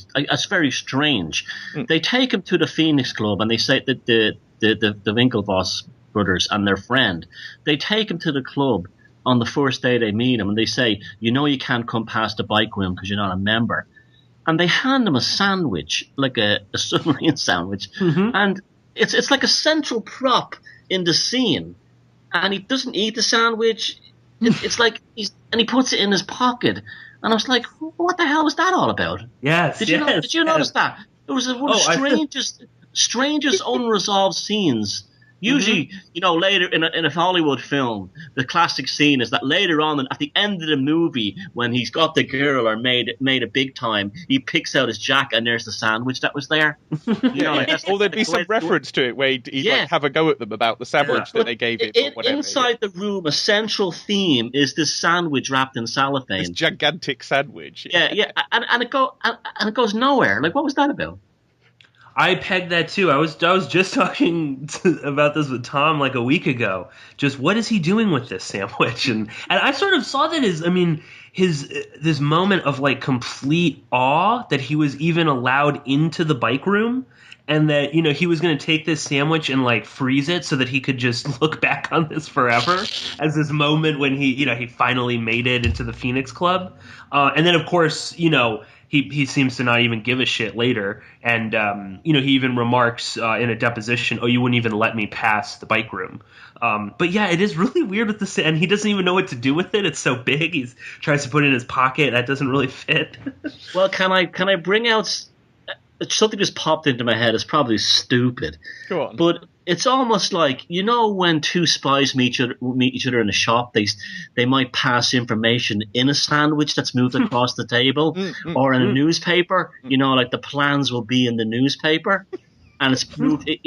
strange. They take him to the Phoenix Club and they say that the Winklevoss brothers and their friend, they take him to the club on the first day they meet him, and they say, you can't come past the bike room because you're not a member. And they hand him a sandwich, like a submarine sandwich, and it's like a central prop in the scene. And he doesn't eat the sandwich. It's like he puts it in his pocket. And I was like, what the hell was that all about? Yes. Did you notice that? It was one of the strangest unresolved scenes. Usually, later in a Hollywood film, the classic scene is that later on, at the end of the movie, when he's got the girl or made it big time, he picks out his jacket and there's the sandwich that was there. Or there'd be some reference to it where he'd like have a go at them about the sandwich that they gave him. Or whatever, inside the room, a central theme is this sandwich wrapped in cellophane. This gigantic sandwich. Yeah, and it goes nowhere. Like, what was that about? I pegged that too. I was just talking about this with Tom like a week ago. Just what is he doing with this sandwich? And I sort of saw that as, this moment of like complete awe that he was even allowed into the bike room, and that he was going to take this sandwich and like freeze it so that he could just look back on this forever as this moment when he finally made it into the Phoenix Club, and then of course He seems to not even give a shit later, and he even remarks in a deposition, "Oh, you wouldn't even let me pass the bike room." But yeah, it is really weird with this, and he doesn't even know what to do with it. It's so big. He tries to put it in his pocket. That doesn't really fit. Well, can I bring out something just popped into my head? It's probably stupid. Go on. But it's almost like, when two spies meet each other in a shop, they might pass information in a sandwich that's moved across the table, or in a newspaper. Like the plans will be in the newspaper, and it's moved. He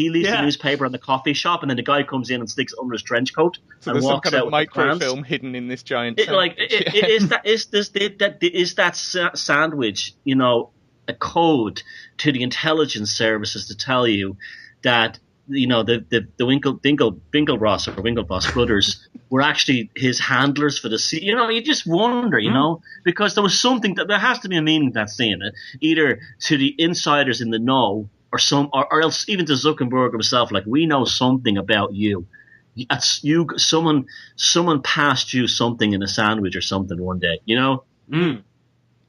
leaves the newspaper in the coffee shop, and then the guy comes in and sticks it under his trench coat and walks out with microfilm hidden in this giant. Is that sandwich? A code to the intelligence services to tell you that the Winklevoss or Winklevoss brothers were actually his handlers for the scene. You just wonder, because there was something that there has to be a meaning to that scene, either to the insiders in the know or else even to Zuckerberg himself. Like, we know something about you. Someone passed you something in a sandwich or something one day,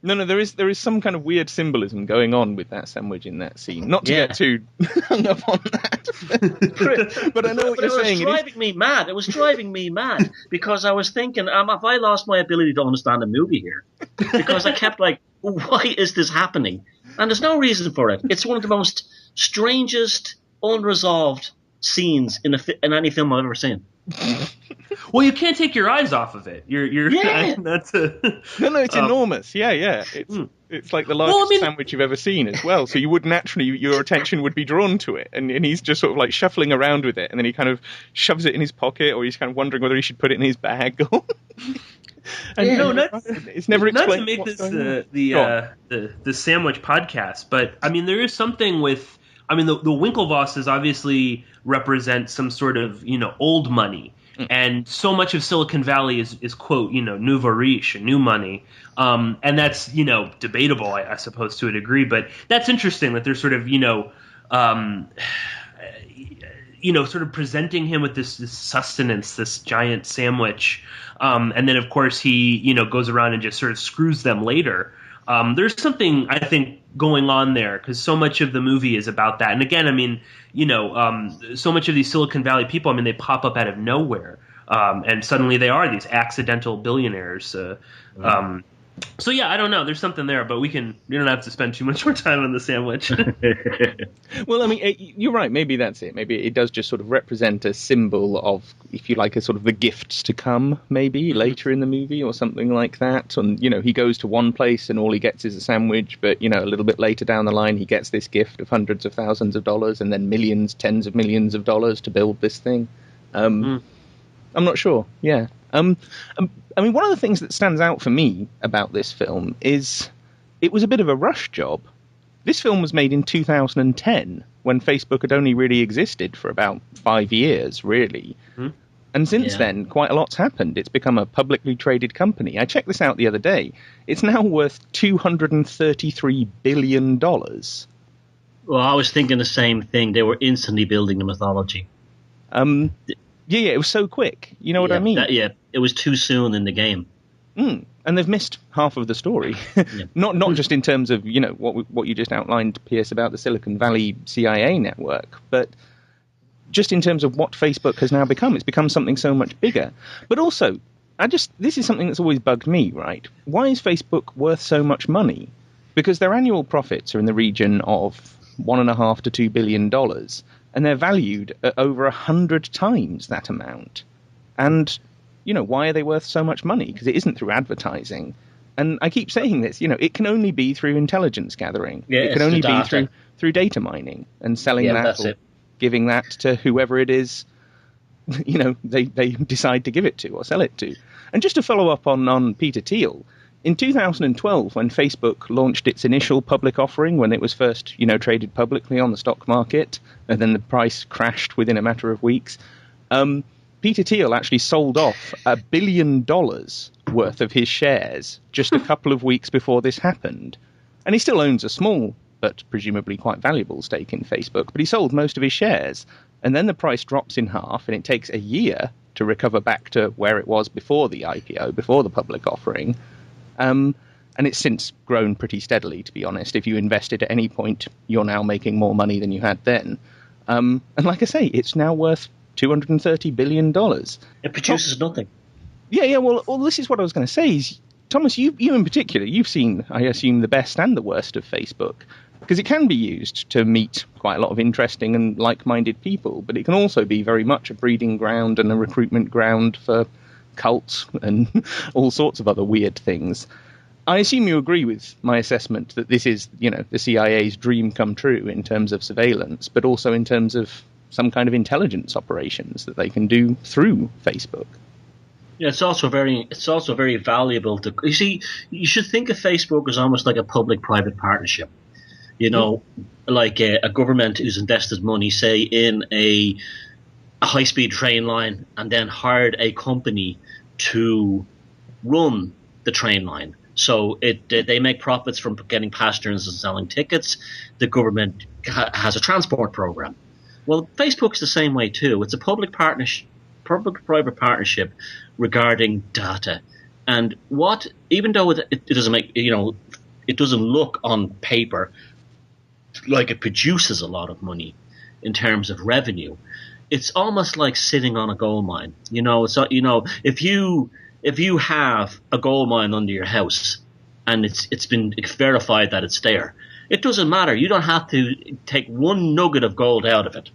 No, there is some kind of weird symbolism going on with that sandwich in that scene. Not to get too hung up on that, but I know what you're saying. It was driving me mad. It was driving me mad because I was thinking, have I lost my ability to understand a movie here? Because I kept like, why is this happening? And there's no reason for it. It's one of the most strangest, unresolved scenes in any film I've ever seen. Well, you can't take your eyes off of it. You're that's it's enormous. Yeah. It's like the largest sandwich you've ever seen as well. So you would naturally, your attention would be drawn to it, and he's just sort of like shuffling around with it, and then he kind of shoves it in his pocket, or he's kind of wondering whether he should put it in his bag. It's never explained. Not to make this the sandwich podcast, but I mean there is something with. I mean the Winklevosses obviously represent some sort of old money. And so much of Silicon Valley is quote, nouveau riche, or new money. And that's, debatable, I suppose, to a degree. But that's interesting that they're sort of, sort of presenting him with this sustenance, this giant sandwich. And then, of course, he, goes around and just sort of screws them later. There's something, I think, going on there because so much of the movie is about that. And again, I mean, so much of these Silicon Valley people, I mean, they pop up out of nowhere. And suddenly they are these accidental billionaires. So yeah, I don't know. There's something there, but we don't have to spend too much more time on the sandwich. Well, I mean, you're right. Maybe that's it. Maybe it does just sort of represent a symbol of, if you like, a sort of the gifts to come, maybe later in the movie or something like that. And, he goes to one place and all he gets is a sandwich, but, a little bit later down the line, he gets this gift of hundreds of thousands of dollars and then millions, tens of millions of dollars to build this thing. I'm not sure. Yeah. I mean, one of the things that stands out for me about this film is it was a bit of a rush job. This film was made in 2010, when Facebook had only really existed for about 5 years, really. And since then, quite a lot's happened. It's become a publicly traded company. I checked this out the other day. It's now worth $233 billion. Well, I was thinking the same thing. They were instantly building the mythology. Yeah, it was so quick. You know what I mean? It was too soon in the game. And they've missed half of the story. Not just in terms of, what you just outlined, Pierce, about the Silicon Valley CIA network, but just in terms of what Facebook has now become. It's become something so much bigger. But also, this is something that's always bugged me, right? Why is Facebook worth so much money? Because their annual profits are in the region of $1.5 to $2 billion. And they're valued at over 100 times that amount. And, why are they worth so much money? Because it isn't through advertising. And I keep saying this, it can only be through intelligence gathering. It can only be through data mining and selling that or giving that to whoever it is, they decide to give it to or sell it to. And just to follow up on Peter Thiel, in 2012, when Facebook launched its initial public offering, when it was first, traded publicly on the stock market, and then the price crashed within a matter of weeks, Peter Thiel actually sold off $1 billion worth of his shares just a couple of weeks before this happened. And he still owns a small, but presumably quite valuable stake in Facebook, but he sold most of his shares. And then the price drops in half, and it takes a year to recover back to where it was before the IPO, before the public offering. And it's since grown pretty steadily, to be honest. If you invested at any point, you're now making more money than you had then. And like I say, it's now worth $230 billion. It produces nothing. Yeah, well, this is what I was going to say. Is, Thomas, you in particular, you've seen, I assume, the best and the worst of Facebook. Because it can be used to meet quite a lot of interesting and like-minded people, but it can also be very much a breeding ground and a recruitment ground for cults and all sorts of other weird things. I assume you agree with my assessment that this is, the CIA's dream come true in terms of surveillance, but also in terms of some kind of intelligence operations that they can do through Facebook. Yeah, it's also very valuable to. You see, you should think of Facebook as almost like a public-private partnership. You know, like a government who's invested money, say, in a high-speed train line and then hired a company to run the train line. So they make profits from getting passengers and selling tickets. The government has a transport program. Well, Facebook's the same way too. It's a public-private partnership regarding data. And even though it doesn't make, it doesn't look on paper like it produces a lot of money in terms of revenue, it's almost like sitting on a gold mine. If you have a gold mine under your house and it's been verified that it's there, it doesn't matter. You don't have to take one nugget of gold out of it.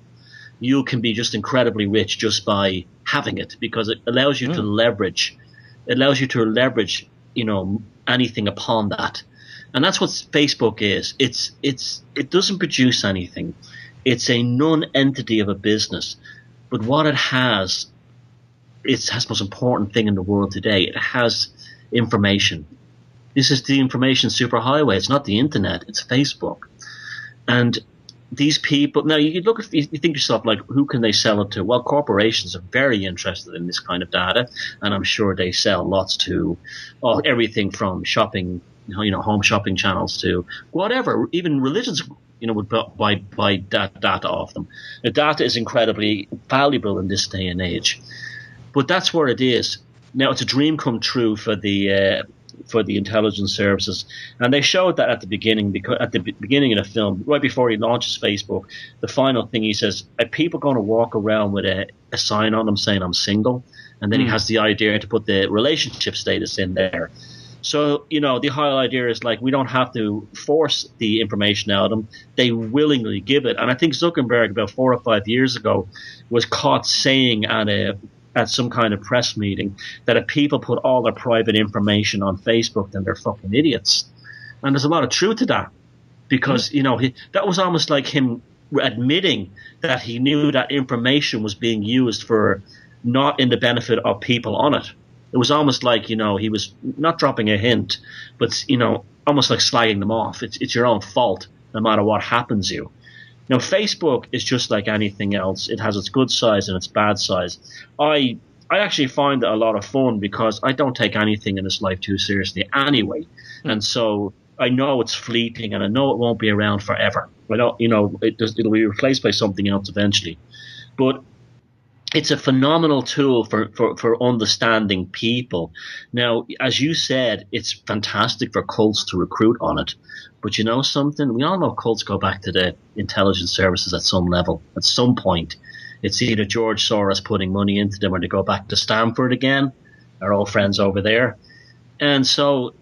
You can be just incredibly rich just by having it, because it allows you to leverage. It allows you to leverage, anything upon that. And that's what Facebook is. It doesn't produce anything. It's a non-entity of a business. But what it has, it's the most important thing in the world today. It has information. This is the information superhighway. It's not the internet. It's Facebook. And these people, now you think to yourself, like, who can they sell it to? Well, corporations are very interested in this kind of data, and I'm sure they sell lots to everything from shopping, home shopping channels to whatever. Even religions, would buy that data off them. The data is incredibly valuable in this day and age. But that's where it is. Now, it's a dream come true for the intelligence services, and they showed that at the beginning, because at the beginning of the film, right before he launches Facebook, the final thing he says, "Are people going to walk around with a sign on them saying I'm single?" And then he has the idea to put the relationship status in there. So, the whole idea is, like, we don't have to force the information out of them. They willingly give it. And I think Zuckerberg, about 4 or 5 years ago, was caught saying at some kind of press meeting that if people put all their private information on Facebook, then they're fucking idiots. And there's a lot of truth to that, because, that was almost like him admitting that he knew that information was being used for not in the benefit of people on it. It was almost like, he was not dropping a hint, but, almost like slagging them off. It's your own fault, no matter what happens to you. Now, Facebook is just like anything else. It has its good sides and its bad sides. I actually find it a lot of fun, because I don't take anything in this life too seriously anyway. And so I know it's fleeting, and I know it won't be around forever. I don't, it'll be replaced by something else eventually. But it's a phenomenal tool for understanding people. Now, as you said, it's fantastic for cults to recruit on it. But you know something? We all know cults go back to the intelligence services at some level, at some point. It's either George Soros putting money into them, or they go back to Stanford again, our old friends over there. And so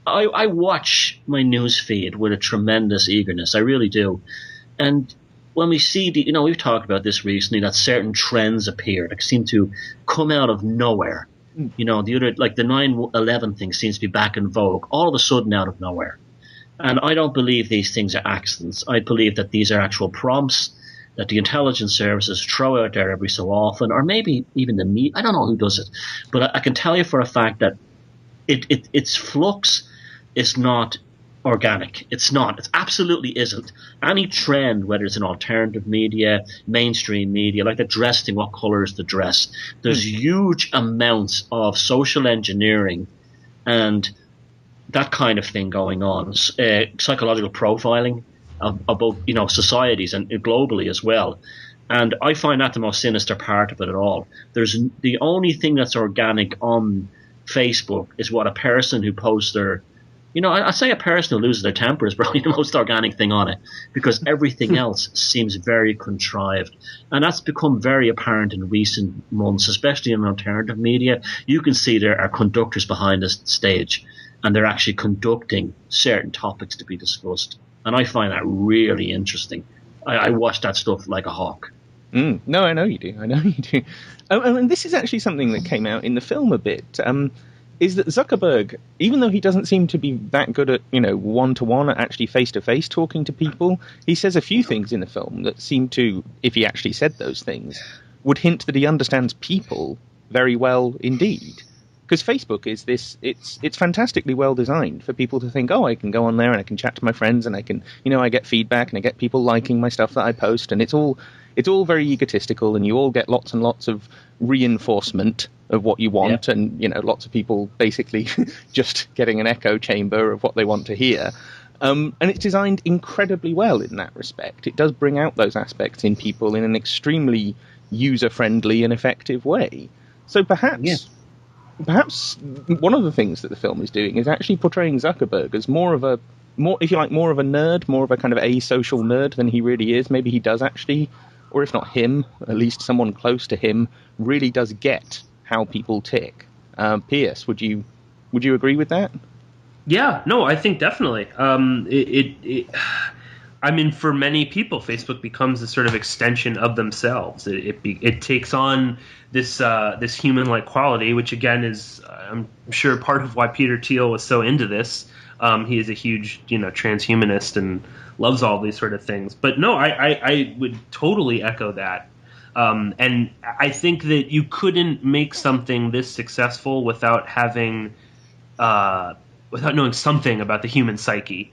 I watch my news feed with a tremendous eagerness. I really do. And when we see we've talked about this recently, that certain trends appear that seem to come out of nowhere. The other, like the 9/11 thing, seems to be back in vogue all of a sudden out of nowhere. And I don't believe these things are accidents. I believe that these are actual prompts that the intelligence services throw out there every so often, or maybe even the media. I don't know who does it, but I can tell you for a fact that its flux is not organic. It's not. It absolutely isn't. Any trend, whether it's in alternative media, mainstream media, like the dress thing, what color is the dress? There's huge amounts of social engineering and that kind of thing going on. Psychological profiling of both, societies and globally as well. And I find that the most sinister part of it at all. There's the only thing that's organic on Facebook is what a person who posts their I say a person who loses their temper is probably the most organic thing on it, because everything else seems very contrived. And that's become very apparent in recent months, especially in alternative media. You can see there are conductors behind the stage, and they're actually conducting certain topics to be discussed. And I find that really interesting. I watch that stuff like a hawk. No, I know you do. And this is actually something that came out in the film a bit. Is that Zuckerberg, even though he doesn't seem to be that good at, one-to-one, actually face-to-face talking to people, he says a few things in the film that seem to, if he actually said those things, would hint that he understands people very well indeed. Because Facebook is this, it's fantastically well designed for people to think, oh, I can go on there and I can chat to my friends and I can, I get feedback and I get people liking my stuff that I post, and it's all very egotistical, and you all get lots and lots of reinforcement of what you want, and lots of people basically just getting an echo chamber of what they want to hear. And it's designed incredibly well in that respect. It does bring out those aspects in people in an extremely user-friendly and effective way. So perhaps one of the things that the film is doing is actually portraying Zuckerberg as more of a nerd, more of a kind of asocial nerd than he really is. Maybe he does actually, or if not him, at least someone close to him, really does get how people tick. Pierce, would you agree with that? Yeah, no, I think definitely. I mean, for many people, Facebook becomes a sort of extension of themselves. It takes on this human-like quality, which again is, I'm sure, part of why Peter Thiel was so into this. He is a huge, transhumanist and loves all these sort of things. But no, I would totally echo that. And I think that you couldn't make something this successful without knowing something about the human psyche.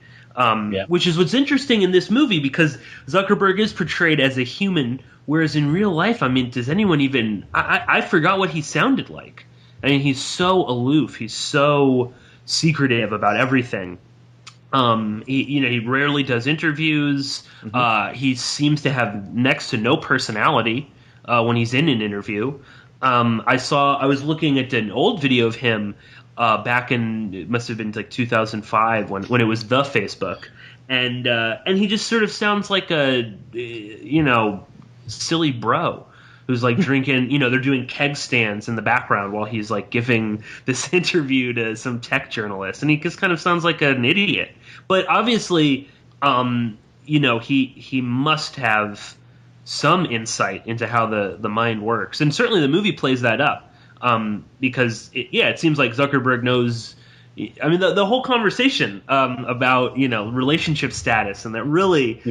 Which is what's interesting in this movie, because Zuckerberg is portrayed as a human, whereas in real life, I mean, does anyone even... I forgot what he sounded like. I mean, he's so aloof. He's so secretive about everything. He rarely does interviews. Mm-hmm. He seems to have next to no personality when he's in an interview. I was looking at an old video of him back in, it must have been like 2005 when it was the Facebook, and he just sort of sounds like a silly bro who's like drinking, they're doing keg stands in the background while he's like giving this interview to some tech journalist, and he just kind of sounds like an idiot. But obviously, he must have some insight into how the mind works, and certainly the movie plays that up. Because it seems like Zuckerberg knows. I mean, the whole conversation about relationship status, and that really,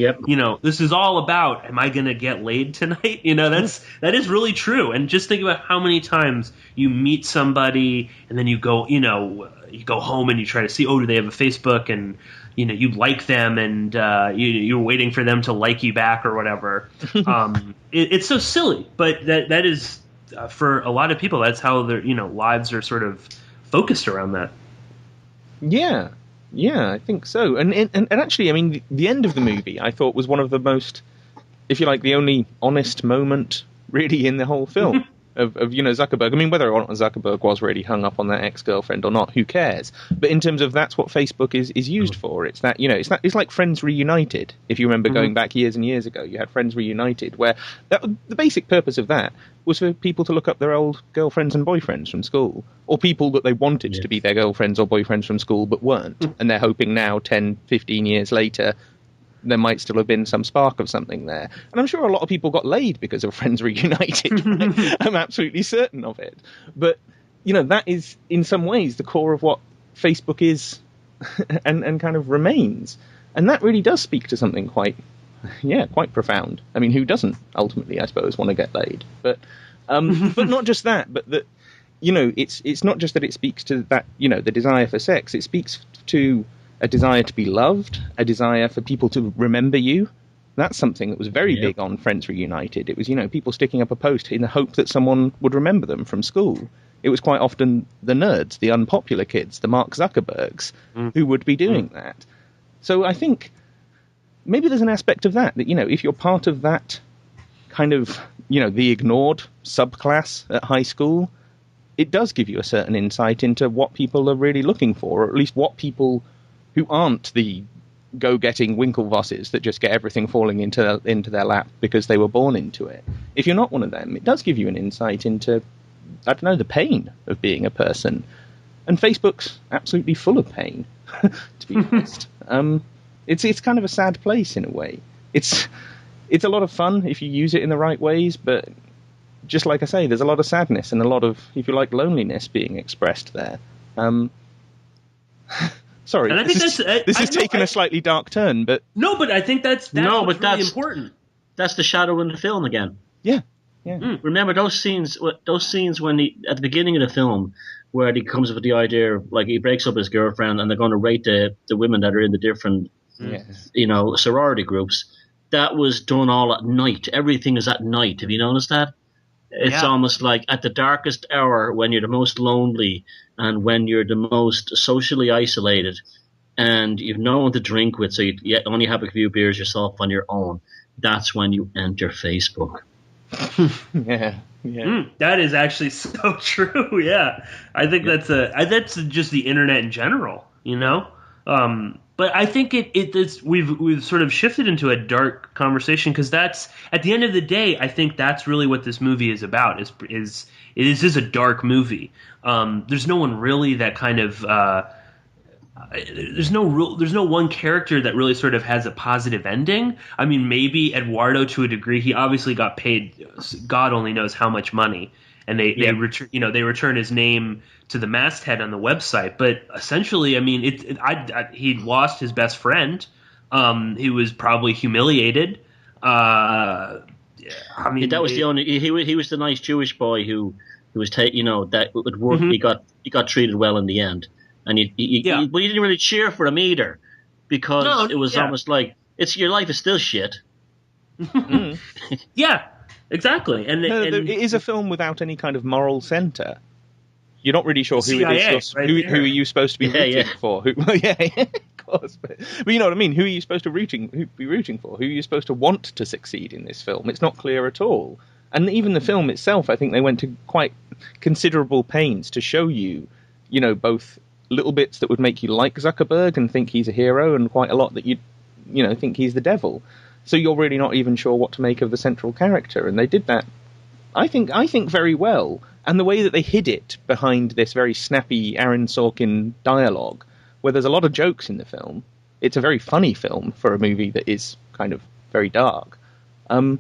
this is all about, am I going to get laid tonight? That is really true. And just think about how many times you meet somebody, and then you go home and you try to see, do they have a Facebook, and you like them, and you're waiting for them to like you back or whatever. It's so silly, but that is. For a lot of people, that's how their lives are sort of focused around that. Yeah, I think so. And actually, I mean, the end of the movie I thought was one of the most, if you like, the only honest moment really in the whole film of Zuckerberg. I mean, whether or not Zuckerberg was really hung up on that ex-girlfriend or not, who cares? But in terms of that's what Facebook is used for. It's that it's like Friends Reunited. If you remember going back years and years ago, you had Friends Reunited, where the basic purpose of that was for people to look up their old girlfriends and boyfriends from school, or people that they wanted to be their girlfriends or boyfriends from school but weren't, and they're hoping now 10, 15 years later there might still have been some spark of something there. And I'm sure a lot of people got laid because of Friends Reunited. Right? I'm absolutely certain of it. But, that is, in some ways, the core of what Facebook is and kind of remains. And that really does speak to something quite profound. I mean, who doesn't, ultimately, I suppose, want to get laid? But not just that, but that, it's not just that it speaks to that, the desire for sex. It speaks to a desire to be loved, a desire for people to remember you. That's something that was very big on Friends Reunited. It was, people sticking up a post in the hope that someone would remember them from school. It was quite often the nerds, the unpopular kids, the Mark Zuckerbergs, who would be doing that. So I think maybe there's an aspect of that, if you're part of that kind of, the ignored subclass at high school, it does give you a certain insight into what people are really looking for, or at least what people who aren't the go-getting Winklevosses that just get everything falling into their lap because they were born into it. If you're not one of them, it does give you an insight into, the pain of being a person. And Facebook's absolutely full of pain, to be honest. It's kind of a sad place in a way. It's a lot of fun if you use it in the right ways, but just like I say, there's a lot of sadness and a lot of, if you like, loneliness being expressed there. Sorry, and I think this has taken a slightly dark turn, but... No, but I think that's really important. That's the shadow in the film again. Yeah. Yeah. Remember those scenes? Those scenes when at the beginning of the film, where he comes up with the idea, like he breaks up with his girlfriend, and they're going to rate the women that are in the different, sorority groups. That was done all at night. Everything is at night. Have you noticed that? It's almost like at the darkest hour, when you're the most lonely and when you're the most socially isolated, and you've no one to drink with, so you only have a few beers yourself on your own. That's when you enter Facebook. Yeah. That is actually so true. Yeah, I think that's just the internet in general, you know. But I think we've sort of shifted into a dark conversation, because that's, at the end of the day, I think that's really what this movie is about. It is a dark movie. There's no one really that kind of there's no one character that really sort of has a positive ending. I mean, maybe Eduardo, to a degree. He obviously got paid God only knows how much money, and they return his name to the masthead on the website. But essentially, I mean, he lost his best friend. He was probably humiliated. I mean, that was the only. He was the nice Jewish boy who was that would work. Mm-hmm. He got treated well in the end. And but you didn't really cheer for him either, because it was almost like your life is still shit. Yeah, exactly. And it is a film without any kind of moral center. You're not really sure who are you supposed to be rooting for. Of course, but you know what I mean. Who are you supposed to be rooting for? Who are you supposed to want to succeed in this film? It's not clear at all. And even the film itself, I think they went to quite considerable pains to show you, both little bits that would make you like Zuckerberg and think he's a hero, and quite a lot that you think he's the devil. So you're really not even sure what to make of the central character, and they did that, I think very well. And the way that they hid it behind this very snappy Aaron Sorkin dialogue, where there's a lot of jokes in the film. It's a very funny film for a movie that is kind of very dark. And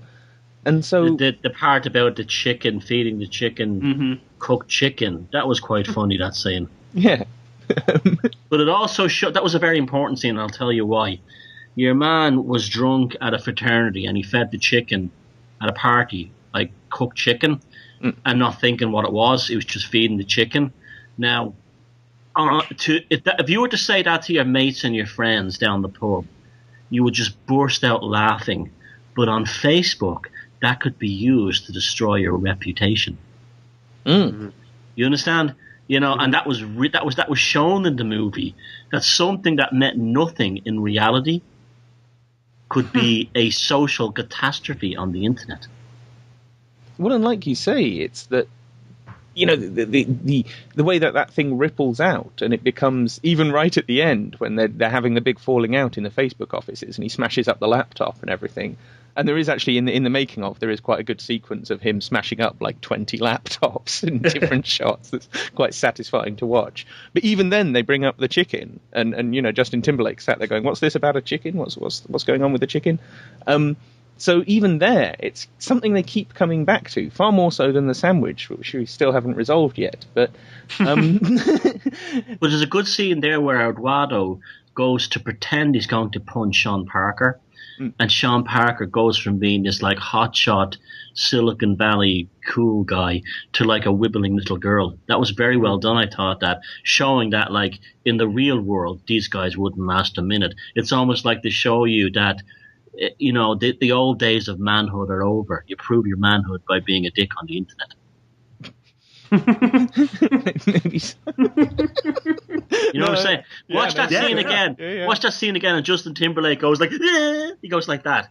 so the part about the chicken, feeding the chicken cooked chicken, that was quite funny, that scene. Yeah. But it also showed, that was a very important scene, and I'll tell you why. Your man was drunk at a fraternity, and he fed the chicken at a party, like cooked chicken, and not thinking what it was. He was just feeding the chicken. Now, if you were to say that to your mates and your friends down the pub, you would just burst out laughing. But on Facebook, that could be used to destroy your reputation. You understand? And that was shown in the movie, that something that meant nothing in reality could be a social catastrophe on the internet. Well, and like you say, it's that the way that thing ripples out, and it becomes, even right at the end when they're having the big falling out in the Facebook offices, and he smashes up the laptop and everything. And there is actually, in the making of, there is quite a good sequence of him smashing up like 20 laptops in different shots. That's quite satisfying to watch. But even then, they bring up the chicken, and Justin Timberlake sat there going, "What's this about a chicken? What's going on with the chicken?" So even there, it's something they keep coming back to, far more so than the sandwich, which we still haven't resolved yet. But but there's a good scene there where Eduardo goes to pretend he's going to punch Sean Parker. And Sean Parker goes from being this like hotshot Silicon Valley cool guy to like a wibbling little girl. That was very well done, I thought, that showing that like in the real world these guys wouldn't last a minute. It's almost like to show you that the old days of manhood are over. You prove your manhood by being a dick on the internet. Maybe so. You know what I'm saying? Watch that scene again. Yeah. Watch that scene again, and Justin Timberlake goes like, he goes like that.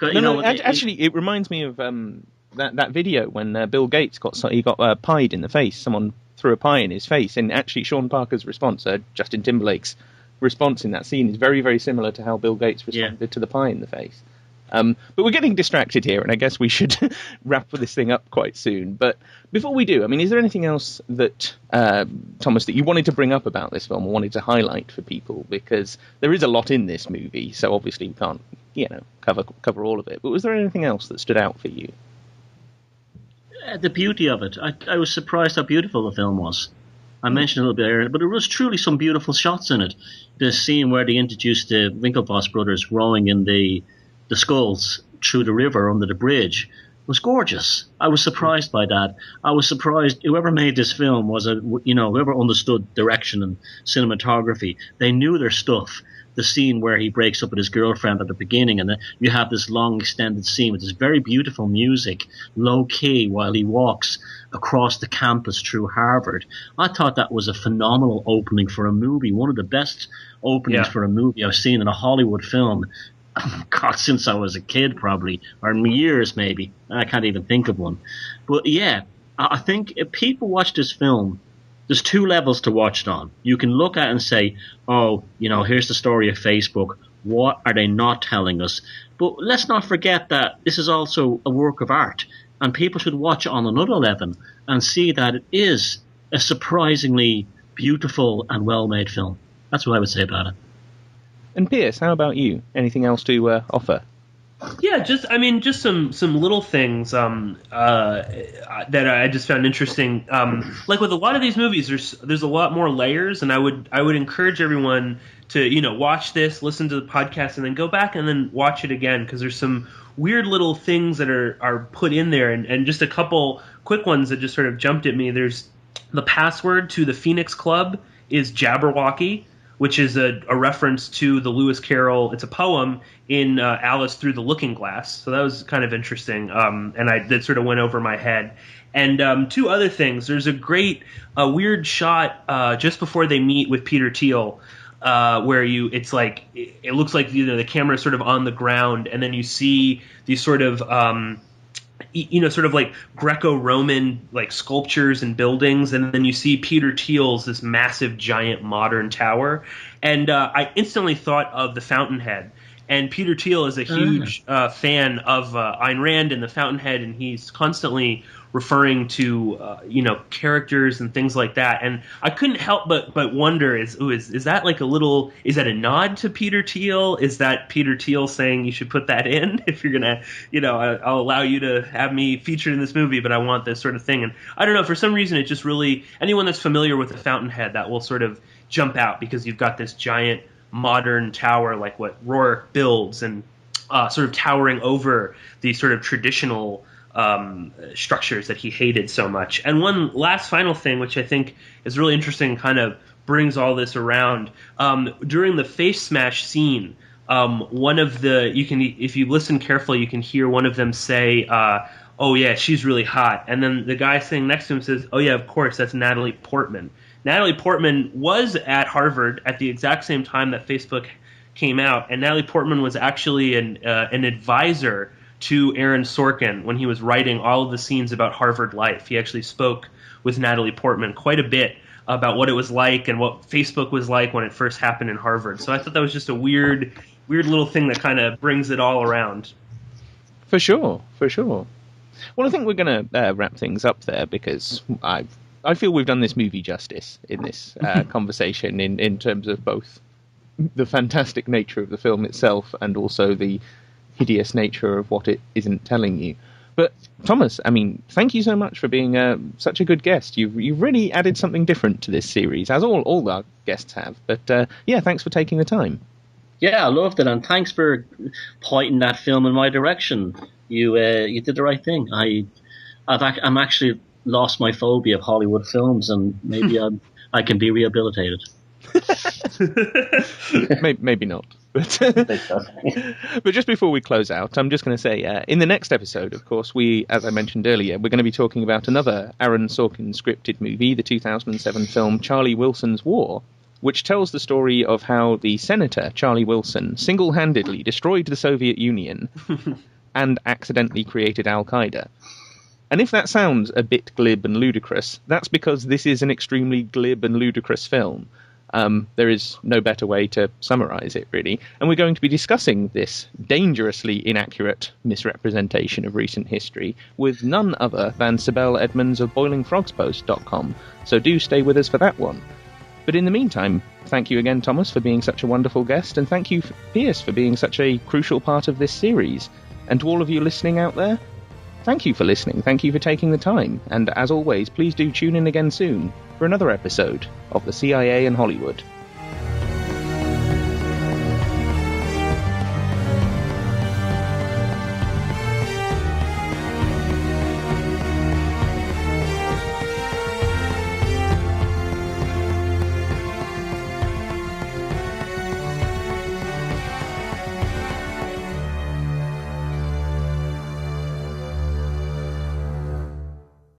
Actually, it reminds me of that video when Bill Gates got pied in the face. Someone threw a pie in his face, and actually Sean Parker's response, Justin Timberlake's response in that scene, is very, very similar to how Bill Gates responded to the pie in the face. But we're getting distracted here, and I guess we should wrap this thing up quite soon. But before we do, I mean, is there anything else that, Thomas, that you wanted to bring up about this film or wanted to highlight for people? Because there is a lot in this movie, so obviously we can't, cover all of it. But was there anything else that stood out for you? The beauty of it. I was surprised how beautiful the film was. I mentioned a little bit earlier, but there was truly some beautiful shots in it. The scene where they introduced the Winklevoss brothers rowing in the skulls through the river under the bridge, was gorgeous. I was surprised by that. I was surprised whoever made this film was whoever understood direction and cinematography. They knew their stuff. The scene where he breaks up with his girlfriend at the beginning, and then you have this long extended scene with this very beautiful music, low key, while he walks across the campus through Harvard. I thought that was a phenomenal opening for a movie, one of the best openings for a movie I've seen in a Hollywood film. God, since I was a kid, probably, or in years maybe. I can't even think of one. But yeah, I think if people watch this film, there's two levels to watch it on. You can look at it and say, oh, here's the story of Facebook. What are they not telling us? But let's not forget that this is also a work of art, and people should watch it on another level and see that it is a surprisingly beautiful and well-made film. That's what I would say about it. And Piers, how about you? Anything else to offer? Yeah, just some little things that I just found interesting. Like with a lot of these movies, there's a lot more layers, and I would encourage everyone to watch this, listen to the podcast, and then go back and then watch it again, because there's some weird little things that are put in there, and just a couple quick ones that just sort of jumped at me. There's the password to the Phoenix Club is Jabberwocky, which is a reference to the Lewis Carroll. It's a poem in Alice Through the Looking Glass. So that was kind of interesting, and that sort of went over my head. And two other things. There's a great weird shot just before they meet with Peter Thiel, where it looks like the camera is sort of on the ground, and then you see these sort of sort of like Greco-Roman like sculptures and buildings, and then you see Peter Thiel's this massive giant modern tower, and I instantly thought of the Fountainhead. And Peter Thiel is a huge fan of Ayn Rand and the Fountainhead, and he's constantly referring to characters and things like that. And I couldn't help but wonder, is that like is that a nod to Peter Thiel? Is that Peter Thiel saying you should put that in if you're gonna, I'll allow you to have me featured in this movie, but I want this sort of thing. And I don't know, for some reason it just really, anyone that's familiar with the Fountainhead, that will sort of jump out, because you've got this giant modern tower like what Rourke builds, and sort of towering over these sort of traditional structures that he hated so much. And one last final thing, which I think is really interesting and kind of brings all this around, during the face smash scene, one of if you listen carefully, you can hear one of them say, oh yeah, she's really hot. And then the guy sitting next to him says, oh yeah, of course, that's Natalie Portman. Natalie Portman was at Harvard at the exact same time that Facebook came out, and Natalie Portman was actually an advisor to Aaron Sorkin when he was writing all of the scenes about Harvard life. He actually spoke with Natalie Portman quite a bit about what it was like and what Facebook was like when it first happened in Harvard. So I thought that was just a weird little thing that kind of brings it all around. For sure. Well, I think we're going to wrap things up there, because I feel we've done this movie justice in this conversation in terms of both the fantastic nature of the film itself and also the hideous nature of what it isn't telling you. But Thomas, thank you so much for being such a good guest. You've really added something different to this series, as all our guests have. But thanks for taking the time. Yeah, I loved it, and thanks for pointing that film in my direction. You did the right thing. I'm actually lost my phobia of Hollywood films, and maybe I can be rehabilitated. Maybe not. But just before we close out, I'm just going to say, in the next episode, of course, as I mentioned earlier, we're going to be talking about another Aaron Sorkin scripted movie, the 2007 film Charlie Wilson's War, which tells the story of how the senator, Charlie Wilson, single-handedly destroyed the Soviet Union and accidentally created Al-Qaeda. And if that sounds a bit glib and ludicrous, that's because this is an extremely glib and ludicrous film. There is no better way to summarize it, really. And we're going to be discussing this dangerously inaccurate misrepresentation of recent history with none other than Sibel Edmonds of BoilingFrogsPost.com. So do stay with us for that one. But in the meantime, thank you again, Thomas, for being such a wonderful guest, and thank you, Piers, for being such a crucial part of this series. And to all of you listening out there, thank you for listening, thank you for taking the time, and as always, please do tune in again soon for another episode of the CIA in Hollywood.